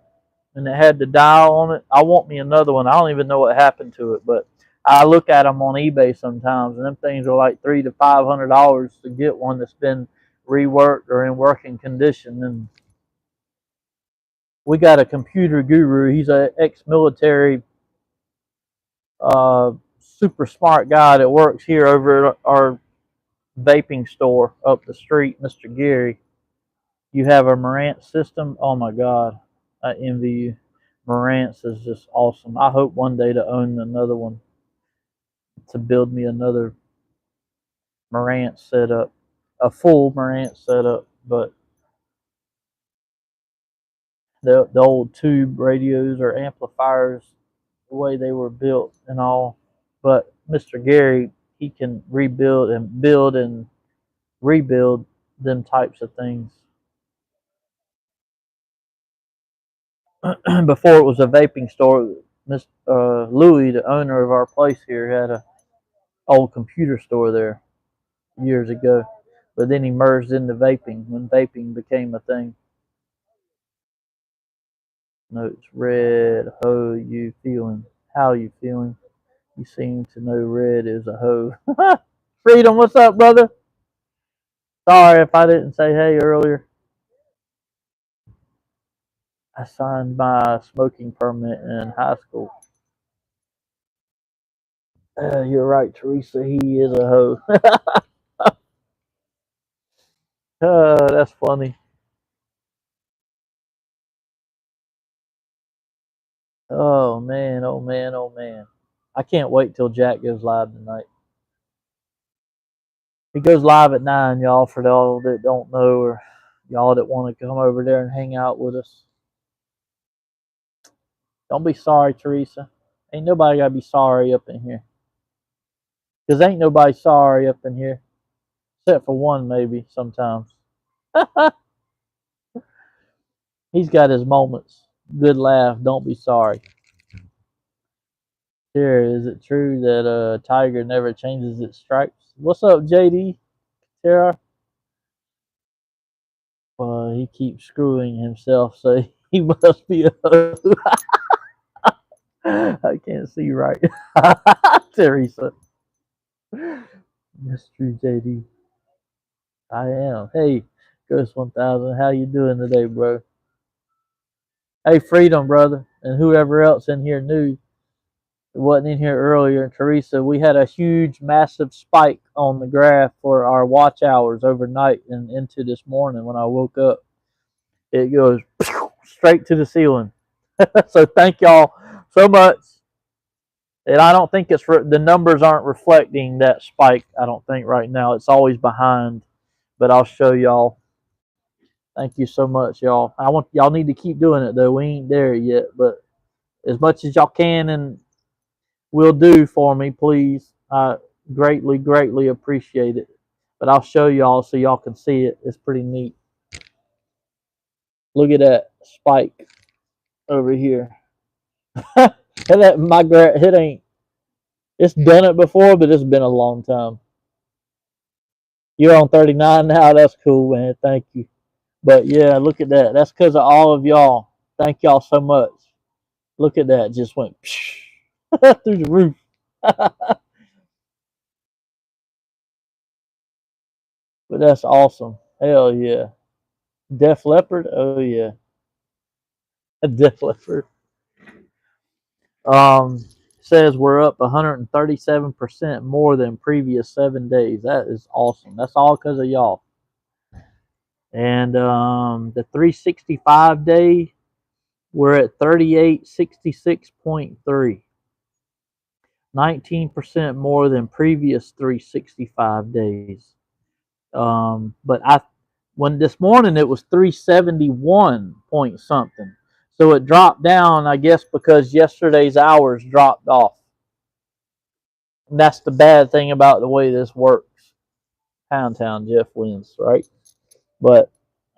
and it had the dial on it. I want me another one. I don't even know what happened to it, but I look at them on eBay sometimes, and them things are like $300 to $500 to get one that's been reworked or in working condition. And we got a computer guru. He's an ex-military, super smart guy that works here over at our vaping store up the street, Mr. Gary. You have a Marantz system. Oh my God, I envy you. Marantz is just awesome. I hope one day to own another one, to build me another Marantz setup, a full Marantz setup. But the old tube radios or amplifiers, the way they were built and all. But Mr. Gary, he can rebuild and build and rebuild them types of things. Before it was a vaping store, Miss Louis, the owner of our place here, had a old computer store there years ago. But then he merged into vaping when vaping became a thing. Notes red, ho, you feeling? How you feeling? You seem to know red is a hoe. Freedom, what's up, brother? Sorry if I didn't say hey earlier. I signed my smoking permit in high school. You're right, Teresa. He is a hoe. That's funny. Oh man, oh man, oh man. I can't wait till Jack goes live tonight. He goes live at 9, y'all, for y'all that don't know or y'all that want to come over there and hang out with us. Don't be sorry, Teresa. Ain't nobody got to be sorry up in here. Because ain't nobody sorry up in here. Except for one, maybe, sometimes. He's got his moments. Good laugh. Don't be sorry. Here, is it true that a tiger never changes its stripes? What's up, JD? Tara? He keeps screwing himself, so he must be a hoe. I can't see right. Teresa. Mr. JD. I am. Hey, Ghost 1000. How you doing today, bro? Hey, Freedom, brother. And whoever else in here knew wasn't in here earlier. And Teresa, we had a huge, massive spike on the graph for our watch hours overnight and into this morning when I woke up. It goes straight to the ceiling. So thank y'all so much. And I don't think the numbers aren't reflecting that spike. I don't think right now. It's always behind, but I'll show y'all. Thank you so much, y'all. I want y'all need to keep doing it though. We ain't there yet, but as much as y'all can and will do for me, please. I greatly, greatly appreciate it. But I'll show y'all so y'all can see it. It's pretty neat. Look at that spike over here. That it ain't. It's done it before, but it's been a long time. You're on 39 now. That's cool, man. Thank you. But yeah, look at that. That's because of all of y'all. Thank y'all so much. Look at that. Just went through the roof. But that's awesome. Hell yeah. Def Leppard? Oh yeah. Def Leppard. Um, says we're up 137% more than previous 7 days. That is awesome. That's all because of y'all. And the 365 day, we're at 3866.3. 19% more than previous 365 days. But when this morning it was 371 point something. So it dropped down, I guess, because yesterday's hours dropped off. And that's the bad thing about the way this works. Pound Town Jeff wins, right? But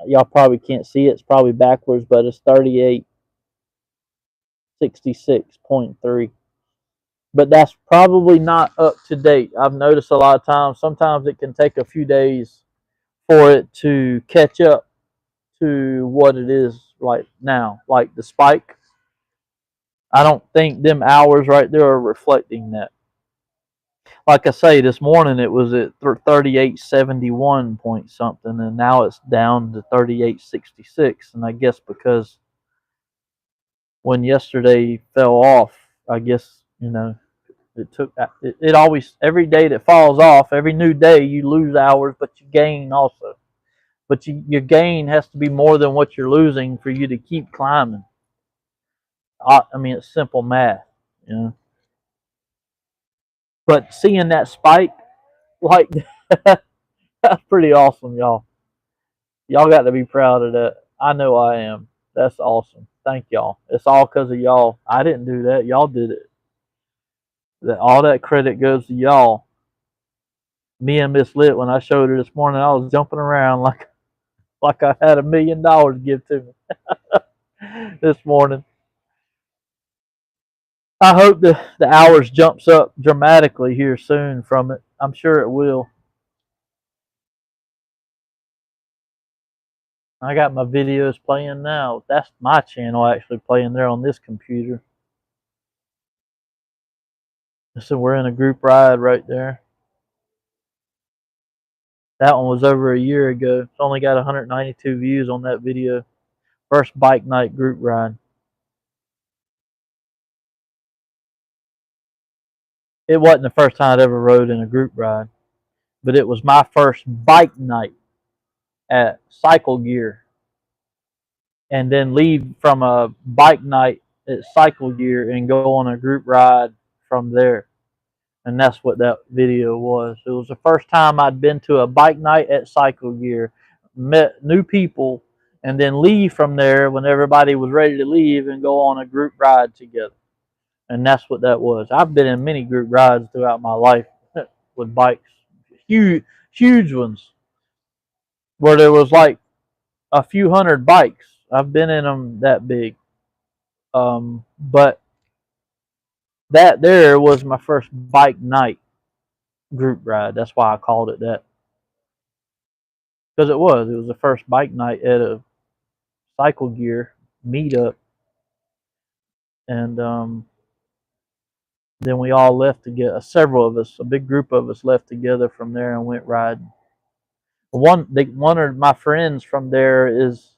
y'all probably can't see it. It's probably backwards, but it's 3866.3. But that's probably not up to date. I've noticed a lot of times, sometimes it can take a few days for it to catch up to what it is like now. Like the spike, I don't think them hours right there are reflecting that. Like I say, this morning it was at 3871 point something, and now it's down to 3866. And I guess because when yesterday fell off, I guess, it took it always, every day that falls off, every new day you lose hours, but you gain also. But your gain has to be more than what you're losing for you to keep climbing. I mean, it's simple math, you know. But seeing that spike, like, that's pretty awesome, y'all. Y'all got to be proud of that. I know I am. That's awesome. Thank y'all. It's all because of y'all. I didn't do that. Y'all did it. All that credit goes to y'all. Me and Miss Lit, when I showed her this morning, I was jumping around like I had $1 million give to me this morning. I hope the hours jumps up dramatically here soon from it. I'm sure it will. I got my videos playing now. That's my channel actually playing there on this computer. So we're in a group ride right there. That one was over a year ago. It's only got 192 views on that video. First bike night group ride. It wasn't the first time I'd ever rode in a group ride, but it was my first bike night at Cycle Gear, and then leave from a bike night at Cycle Gear and go on a group ride from there. And that's what that video was. It was the first time I'd been to a bike night at Cycle Gear, met new people, and then leave from there when everybody was ready to leave and go on a group ride together. And that's what that was. I've been in many group rides throughout my life with bikes, huge ones, where there was like a few hundred bikes. I've been in them that big. But that there was my first bike night group ride. That's why I called it that. Because it was. It was the first bike night at a Cycle Gear meetup. And Then we all left together. Several of us, a big group of us, left together from there and went riding. One of my friends from there is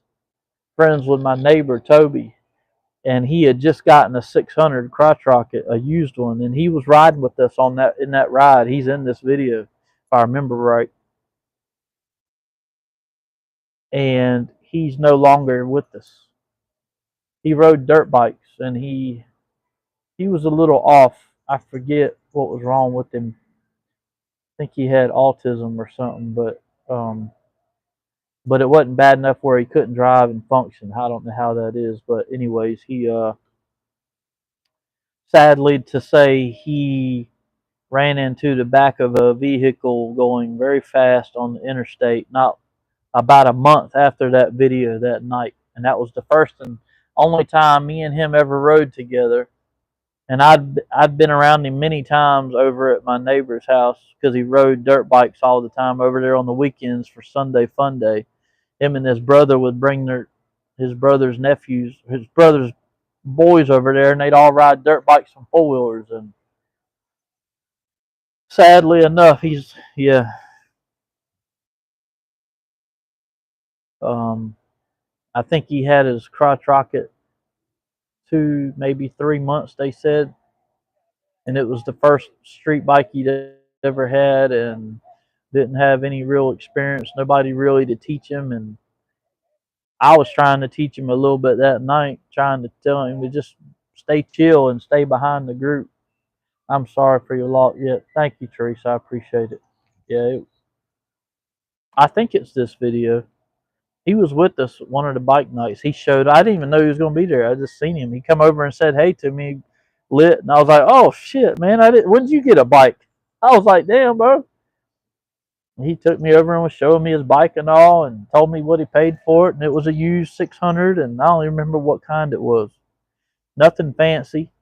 friends with my neighbor Toby, and he had just gotten a 600 crotch rocket, a used one, and he was riding with us on that in that ride. He's in this video, if I remember right, and he's no longer with us. He rode dirt bikes, and he was a little off. I forget what was wrong with him. I think he had autism or something, but it wasn't bad enough where he couldn't drive and function. I don't know how that is, but anyways, he sadly to say, he ran into the back of a vehicle going very fast on the interstate, not about a month after that video that night. And that was the first and only time me and him ever rode together. And I'd been around him many times over at my neighbor's house because he rode dirt bikes all the time over there on the weekends for Sunday Fun Day. Him and his brother would bring his brother's nephews, his brother's boys over there, and they'd all ride dirt bikes and four wheelers. And sadly enough, he's yeah. Um, I think he had his crotch rocket 2, maybe 3 months. They said, and it was the first street bike he'd ever had, and didn't have any real experience. Nobody really to teach him, and I was trying to teach him a little bit that night, trying to tell him to just stay chill and stay behind the group. I'm sorry for your loss. Yeah, thank you, Teresa. I appreciate it. Yeah, I think it's this video. He was with us one of the bike nights. He showed. I didn't even know he was going to be there. I just seen him. He come over and said hey to me, lit, and I was like, oh shit, man! I didn't. When did you get a bike? I was like, damn, bro. And he took me over and was showing me his bike and all, and told me what he paid for it, and it was a used 600, and I don't even remember what kind it was. Nothing fancy.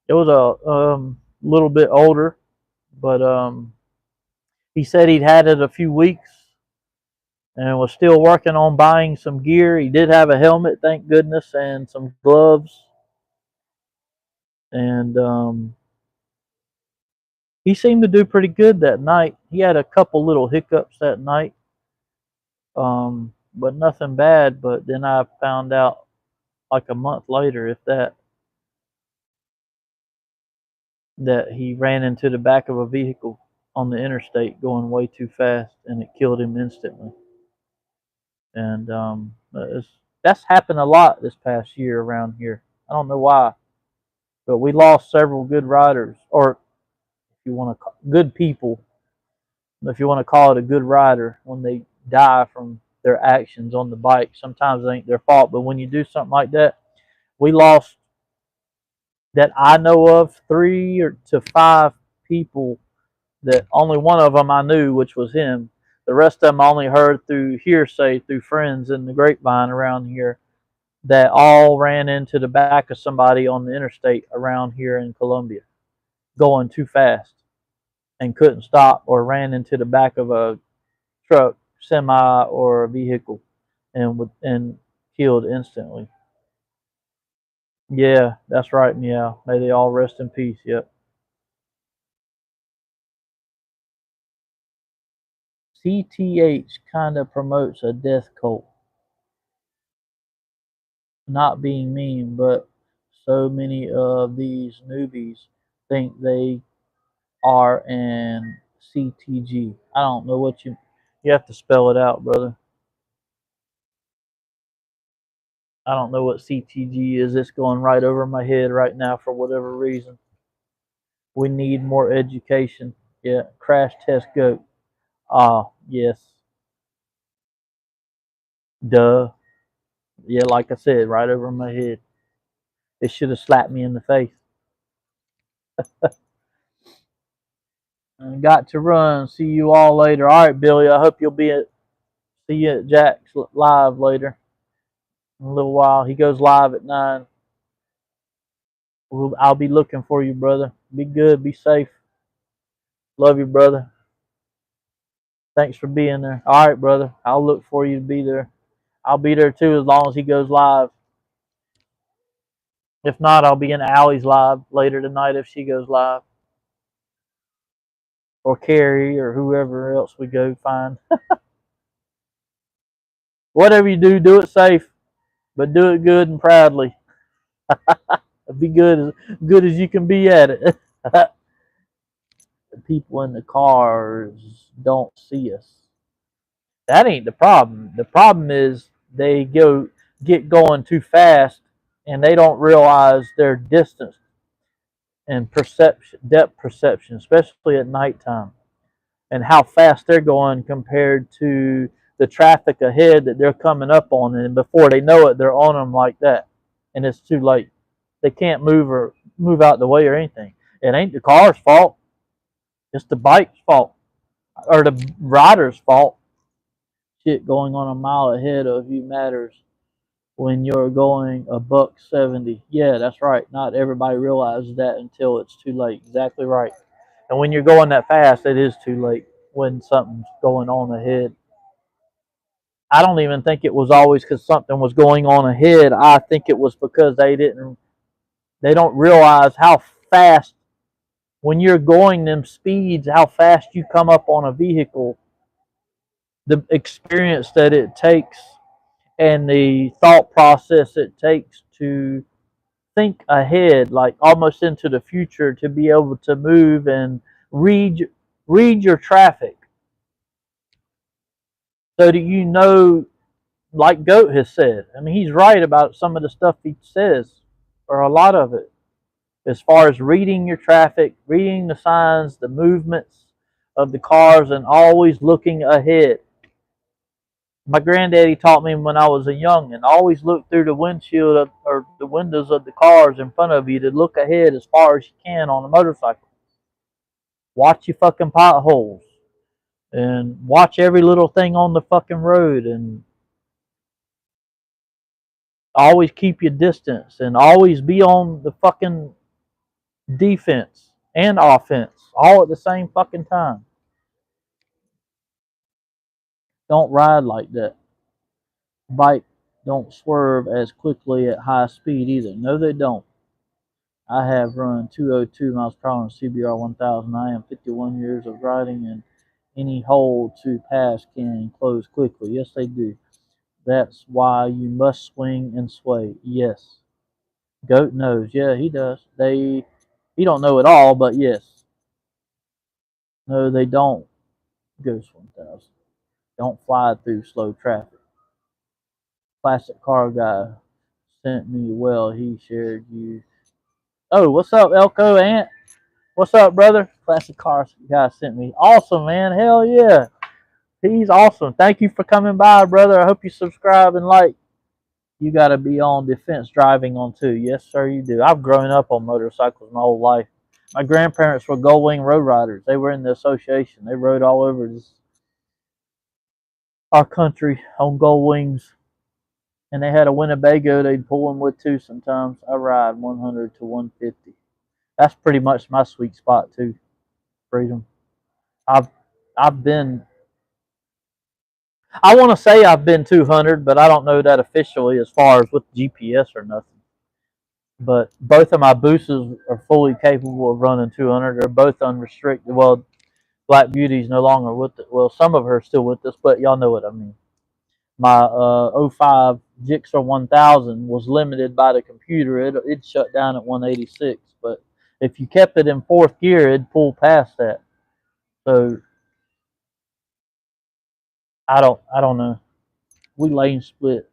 It was a little bit older, but he said he'd had it a few weeks and was still working on buying some gear. He did have a helmet, thank goodness, and some gloves. And he seemed to do pretty good that night. He had a couple little hiccups that night, but nothing bad. But then I found out like a month later, if that, that he ran into the back of a vehicle on the interstate going way too fast, and it killed him instantly. And that's happened a lot this past year around here. I don't know why, but we lost several good riders, or if you want to call, good people, if you want to call it a good rider, when they die from their actions on the bike. Sometimes it ain't their fault, but when you do something like that, we lost, that I know of, 3 to 5 people. That only one of them I knew, which was him. The rest of them I only heard through hearsay, through friends in the grapevine around here, that all ran into the back of somebody on the interstate around here in Columbia, going too fast and couldn't stop, or ran into the back of a truck, semi, or a vehicle, and killed instantly. Yeah, that's right, meow. May they all rest in peace. Yep. CTH kind of promotes a death cult. Not being mean, but so many of these newbies think they are an CTG. I don't know what you have to spell it out, brother. I don't know what CTG is. It's going right over my head right now for whatever reason. We need more education. Yeah, crash test goat. Ah, yes. Duh. Yeah, like I said, right over my head. It should have slapped me in the face. I got to run. See you all later. All right, Billy. I hope you'll be at. See you at Jack's live later in a little while. He goes live at 9. I'll be looking for you, brother. Be good. Be safe. Love you, brother. Thanks for being there. All right, brother. I'll look for you to be there. I'll be there too as long as he goes live. If not, I'll be in Allie's live later tonight if she goes live, or Carrie, or whoever else we go find. Whatever you do, do it safe, but do it good and proudly. Be good as you can be at it. The people in the cars don't see us. That ain't the problem. The problem is they get going too fast and they don't realize their distance and perception, depth perception, especially at nighttime, and how fast they're going compared to the traffic ahead that they're coming up on, and before they know it, they're on them like that, and it's too late. They can't move out the way or anything. It ain't the car's fault. It's the bike's fault or the rider's fault. Shit going on a mile ahead of you matters when you're going a buck 70. Yeah, that's right. Not everybody realizes that until it's too late. Exactly right. And when you're going that fast, it is too late when something's going on ahead. I don't even think it was always because something was going on ahead. I think it was because they don't realize how fast, when you're going them speeds, how fast you come up on a vehicle, the experience that it takes and the thought process it takes to think ahead, like almost into the future, to be able to move and read read your traffic so that you know, like Goat has said. I mean, he's right about some of the stuff he says, or a lot of it, as far as reading your traffic, reading the signs, the movements of the cars, and always looking ahead. My granddaddy taught me when I was a young, and always look through the windshield or the windows of the cars in front of you to look ahead as far as you can on a motorcycle. Watch your fucking potholes and watch every little thing on the fucking road, and always keep your distance and always be on the fucking defense and offense all at the same fucking time. Don't ride like that. Bike don't swerve as quickly at high speed either. No, they don't. I have run 202 miles per hour on CBR 1000. I am 51 years of riding, and any hole to pass can close quickly. Yes, they do. That's why you must swing and sway. Yes. Goat knows. Yeah, he does. He don't know it all, but yes. No, they don't. Ghost 1000. Don't fly through slow traffic. Classic car guy sent me. Well, he shared you. Oh, what's up, Elko Ant? What's up, brother? Classic car guy sent me. Awesome, man. Hell yeah. He's awesome. Thank you for coming by, brother. I hope you subscribe and like. You got to be on defense driving on too. Yes, sir, you do. I've grown up on motorcycles my whole life. My grandparents were Gold Wing Road Riders. They were in the association. They rode all over our country on Gold Wings. And they had a Winnebago they'd pull them with too sometimes. I ride 100 to 150. That's pretty much my sweet spot too. Freedom. I've I've been I want to say I've been 200, but I don't know that officially as far as with GPS or nothing. But both of my boosters are fully capable of running 200. They're both unrestricted. Well, Black Beauty's no longer with it. Well, some of her are still with us, but y'all know what I mean. My '05 Gixxer 1000 was limited by the computer. It shut down at 186, but if you kept it in fourth gear, it'd pull past that. So I don't know. We lane split.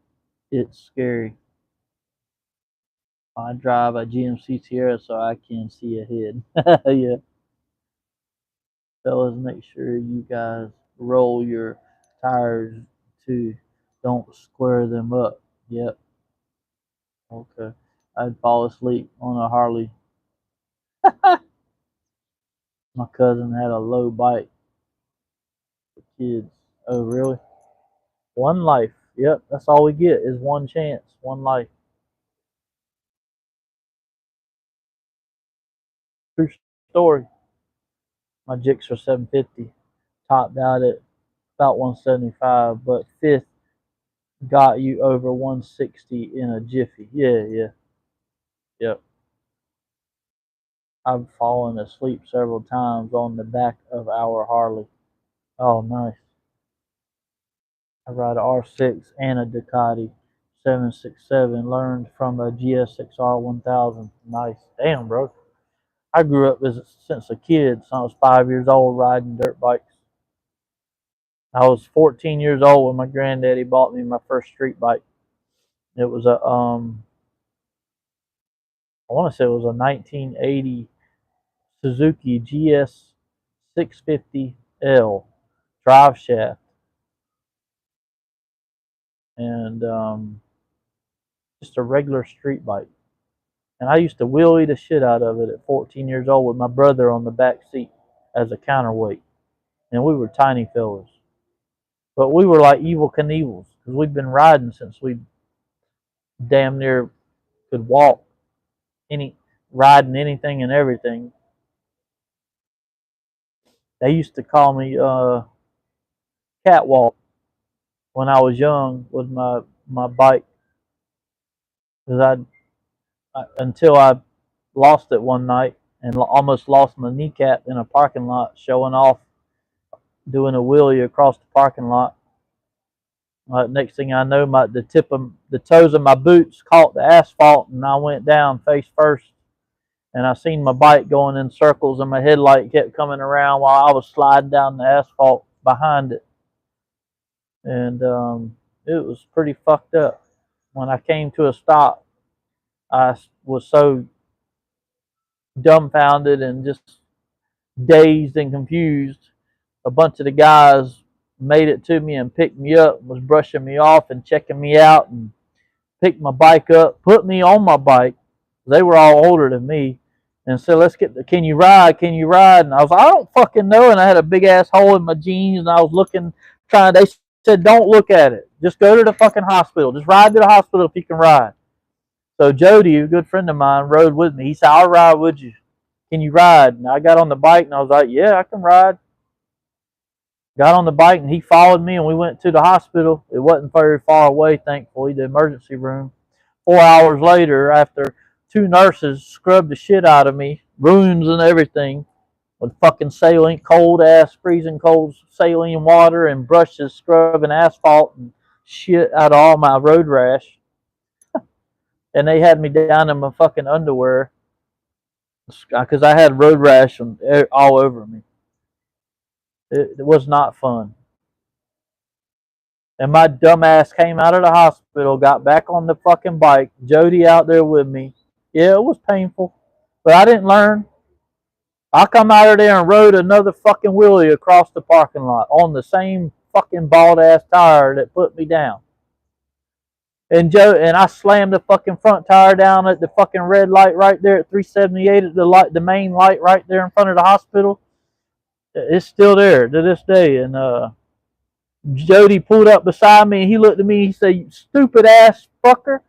It's scary. I drive a GMC Sierra so I can see ahead. Yeah, fellas, make sure you guys roll your tires too. Don't square them up. Yep. Okay. I'd fall asleep on a Harley. My cousin had a low bike for kids. Oh, really? One life. Yep. That's all we get is one chance, one life. True story. My Gixxer 750 topped out at about 175, but fifth got you over 160 in a jiffy. Yeah, yeah, Yep. I've fallen asleep several times on the back of our Harley. Oh, nice. I ride a R6 and a Ducati 767. Learned from a GSXR 1000. Nice. Damn, bro. I grew up since a kid. Since I was 5 years old riding dirt bikes. I was 14 years old when my granddaddy bought me my first street bike. It was I want to say it was a 1980 Suzuki GS 650L drive shaft, and just a regular street bike. And I used to wheelie the shit out of it at 14 years old with my brother on the back seat as a counterweight. And we were tiny fellas. But we were like evil Knievels because we'd been riding since we damn near could walk, any riding anything and everything. They used to call me Catwalk when I was young with my bike because until I lost it one night and almost lost my kneecap in a parking lot showing off doing a wheelie across the parking lot. Next thing I know, the toes of my boots caught the asphalt, and I went down face first. And I seen my bike going in circles, and my headlight kept coming around while I was sliding down the asphalt behind it. And it was pretty fucked up. When I came to a stop, I was so dumbfounded and just dazed and confused. A bunch of the guys made it to me and picked me up, was brushing me off and checking me out, and picked my bike up, put me on my bike. They were all older than me, and said, can you ride? Can you ride? And I was like, I don't fucking know. And I had a big ass hole in my jeans, and I was they said, don't look at it. Just go to the fucking hospital. Just ride to the hospital if you can ride. So Jody, a good friend of mine, rode with me. He said, I'll ride with you. Can you ride? And I got on the bike, and I was like, yeah, I can ride. Got on the bike, and he followed me, and we went to the hospital. It wasn't very far away, thankfully, the emergency room. 4 hours later, after two nurses scrubbed the shit out of me, wounds and everything, with fucking saline, cold ass, freezing cold saline water and brushes scrubbing asphalt and shit out of all my road rash. And they had me down in my fucking underwear because I had road rash all over me. It was not fun. And my dumbass came out of the hospital, got back on the fucking bike, Jody out there with me. Yeah, it was painful, but I didn't learn. I come out of there and rode another fucking wheelie across the parking lot on the same fucking bald ass tire that put me down. And I slammed the fucking front tire down at the fucking red light right there at 378 at the main light right there in front of the hospital. It's still there to this day. And Jody pulled up beside me and he looked at me and he said, "You stupid ass fucker.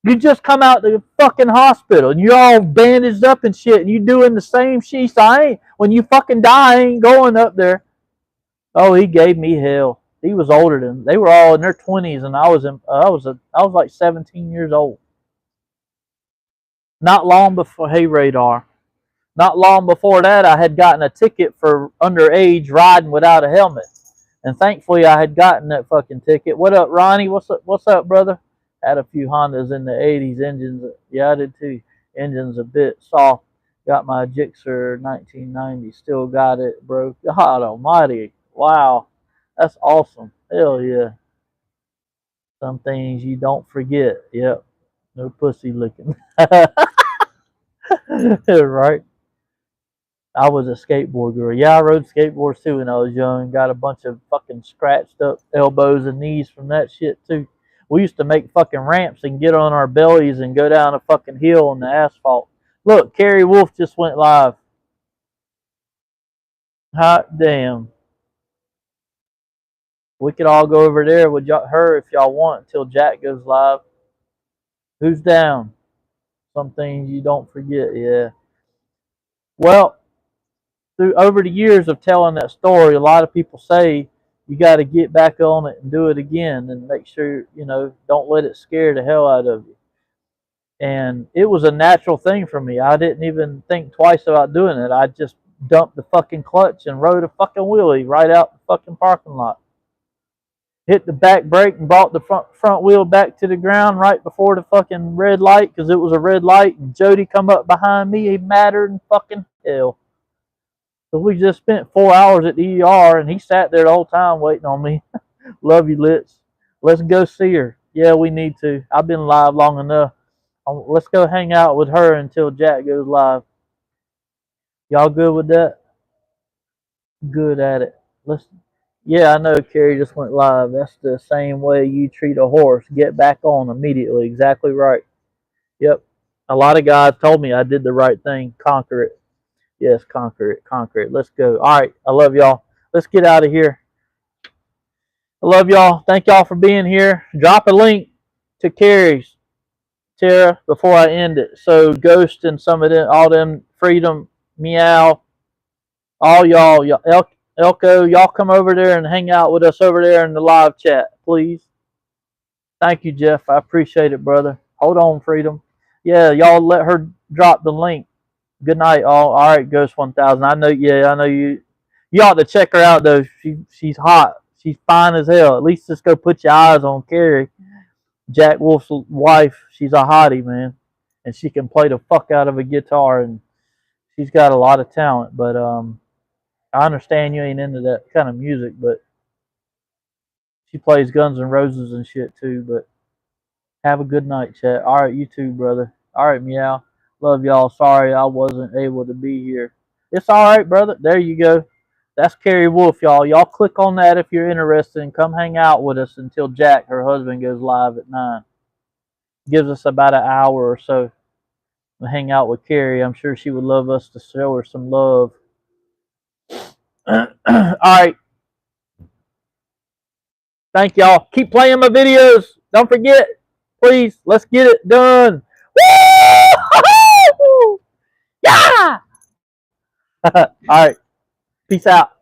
You just come out the fucking hospital and you're all bandaged up and shit and you doing the same shit. So when you fucking die, I ain't going up there." Oh, he gave me hell. He was older than they were all in their 20s and I was like 17 years old. Not long before radar. Not long before that, I had gotten a ticket for underage riding without a helmet. And thankfully, I had gotten that fucking ticket. What up, Ronnie? What's up, brother? Had a few Hondas in the 80s engines. Yeah, I did too. Engines a bit soft. Got my Gixxer 1990. Still got it, bro. God almighty. Wow. That's awesome. Hell yeah. Some things you don't forget. Yep. No pussy licking. Right? I was a skateboard girl. Yeah, I rode skateboards too when I was young. Got a bunch of fucking scratched up elbows and knees from that shit too. We used to make fucking ramps and get on our bellies and go down a fucking hill on the asphalt. Look, Carrie Wolf just went live. Hot damn. We could all go over there with her if y'all want until Jack goes live. Who's down? Some things you don't forget, yeah. Well, over the years of telling that story, a lot of people say you got to get back on it and do it again and make sure, don't let it scare the hell out of you. And it was a natural thing for me. I didn't even think twice about doing it. I just dumped the fucking clutch and rode a fucking wheelie right out the fucking parking lot. Hit the back brake and brought the front wheel back to the ground right before the fucking red light, because it was a red light, and Jody come up behind me. He mattered in fucking hell. So we just spent 4 hours at the ER, and he sat there the whole time waiting on me. Love you, Litz. Let's go see her. Yeah, we need to. I've been live long enough. Let's go hang out with her until Jack goes live. Y'all good with that? Good at it. Let's. Yeah, I know Carrie just went live. That's the same way you treat a horse. Get back on immediately. Exactly right. Yep. A lot of guys told me I did the right thing. Conquer it. Yes, conquer it. Conquer it. Let's go. All right. I love y'all. Let's get out of here. I love y'all. Thank y'all for being here. Drop a link to Carrie's, Tara, before I end it. So Ghost and some of them, all them, Freedom, Meow, all y'all, Elko, y'all come over there and hang out with us over there in the live chat, please. Thank you, Jeff. I appreciate it, brother. Hold on, Freedom. Yeah, y'all let her drop the link. Good night, all. All right, Ghost 1000. I know. Yeah, I know you. You ought to check her out though. She's hot. She's fine as hell. At least just go put your eyes on Carrie, Jack Wolf's wife. She's a hottie, man, and she can play the fuck out of a guitar, and she's got a lot of talent. But I understand you ain't into that kind of music, but she plays Guns N' Roses and shit too. But have a good night, chat. All right, you too, brother. All right, Meow. Love y'all. Sorry I wasn't able to be here. It's all right, brother. There you go. That's Carrie Wolf, y'all. Y'all click on that if you're interested and come hang out with us until Jack, her husband, goes live at 9. Gives us about an hour or so to hang out with Carrie. I'm sure she would love us to show her some love. All right. Thank y'all. Keep playing my videos. Don't forget. Please, let's get it done. Woo! Yeah! All right. Peace out.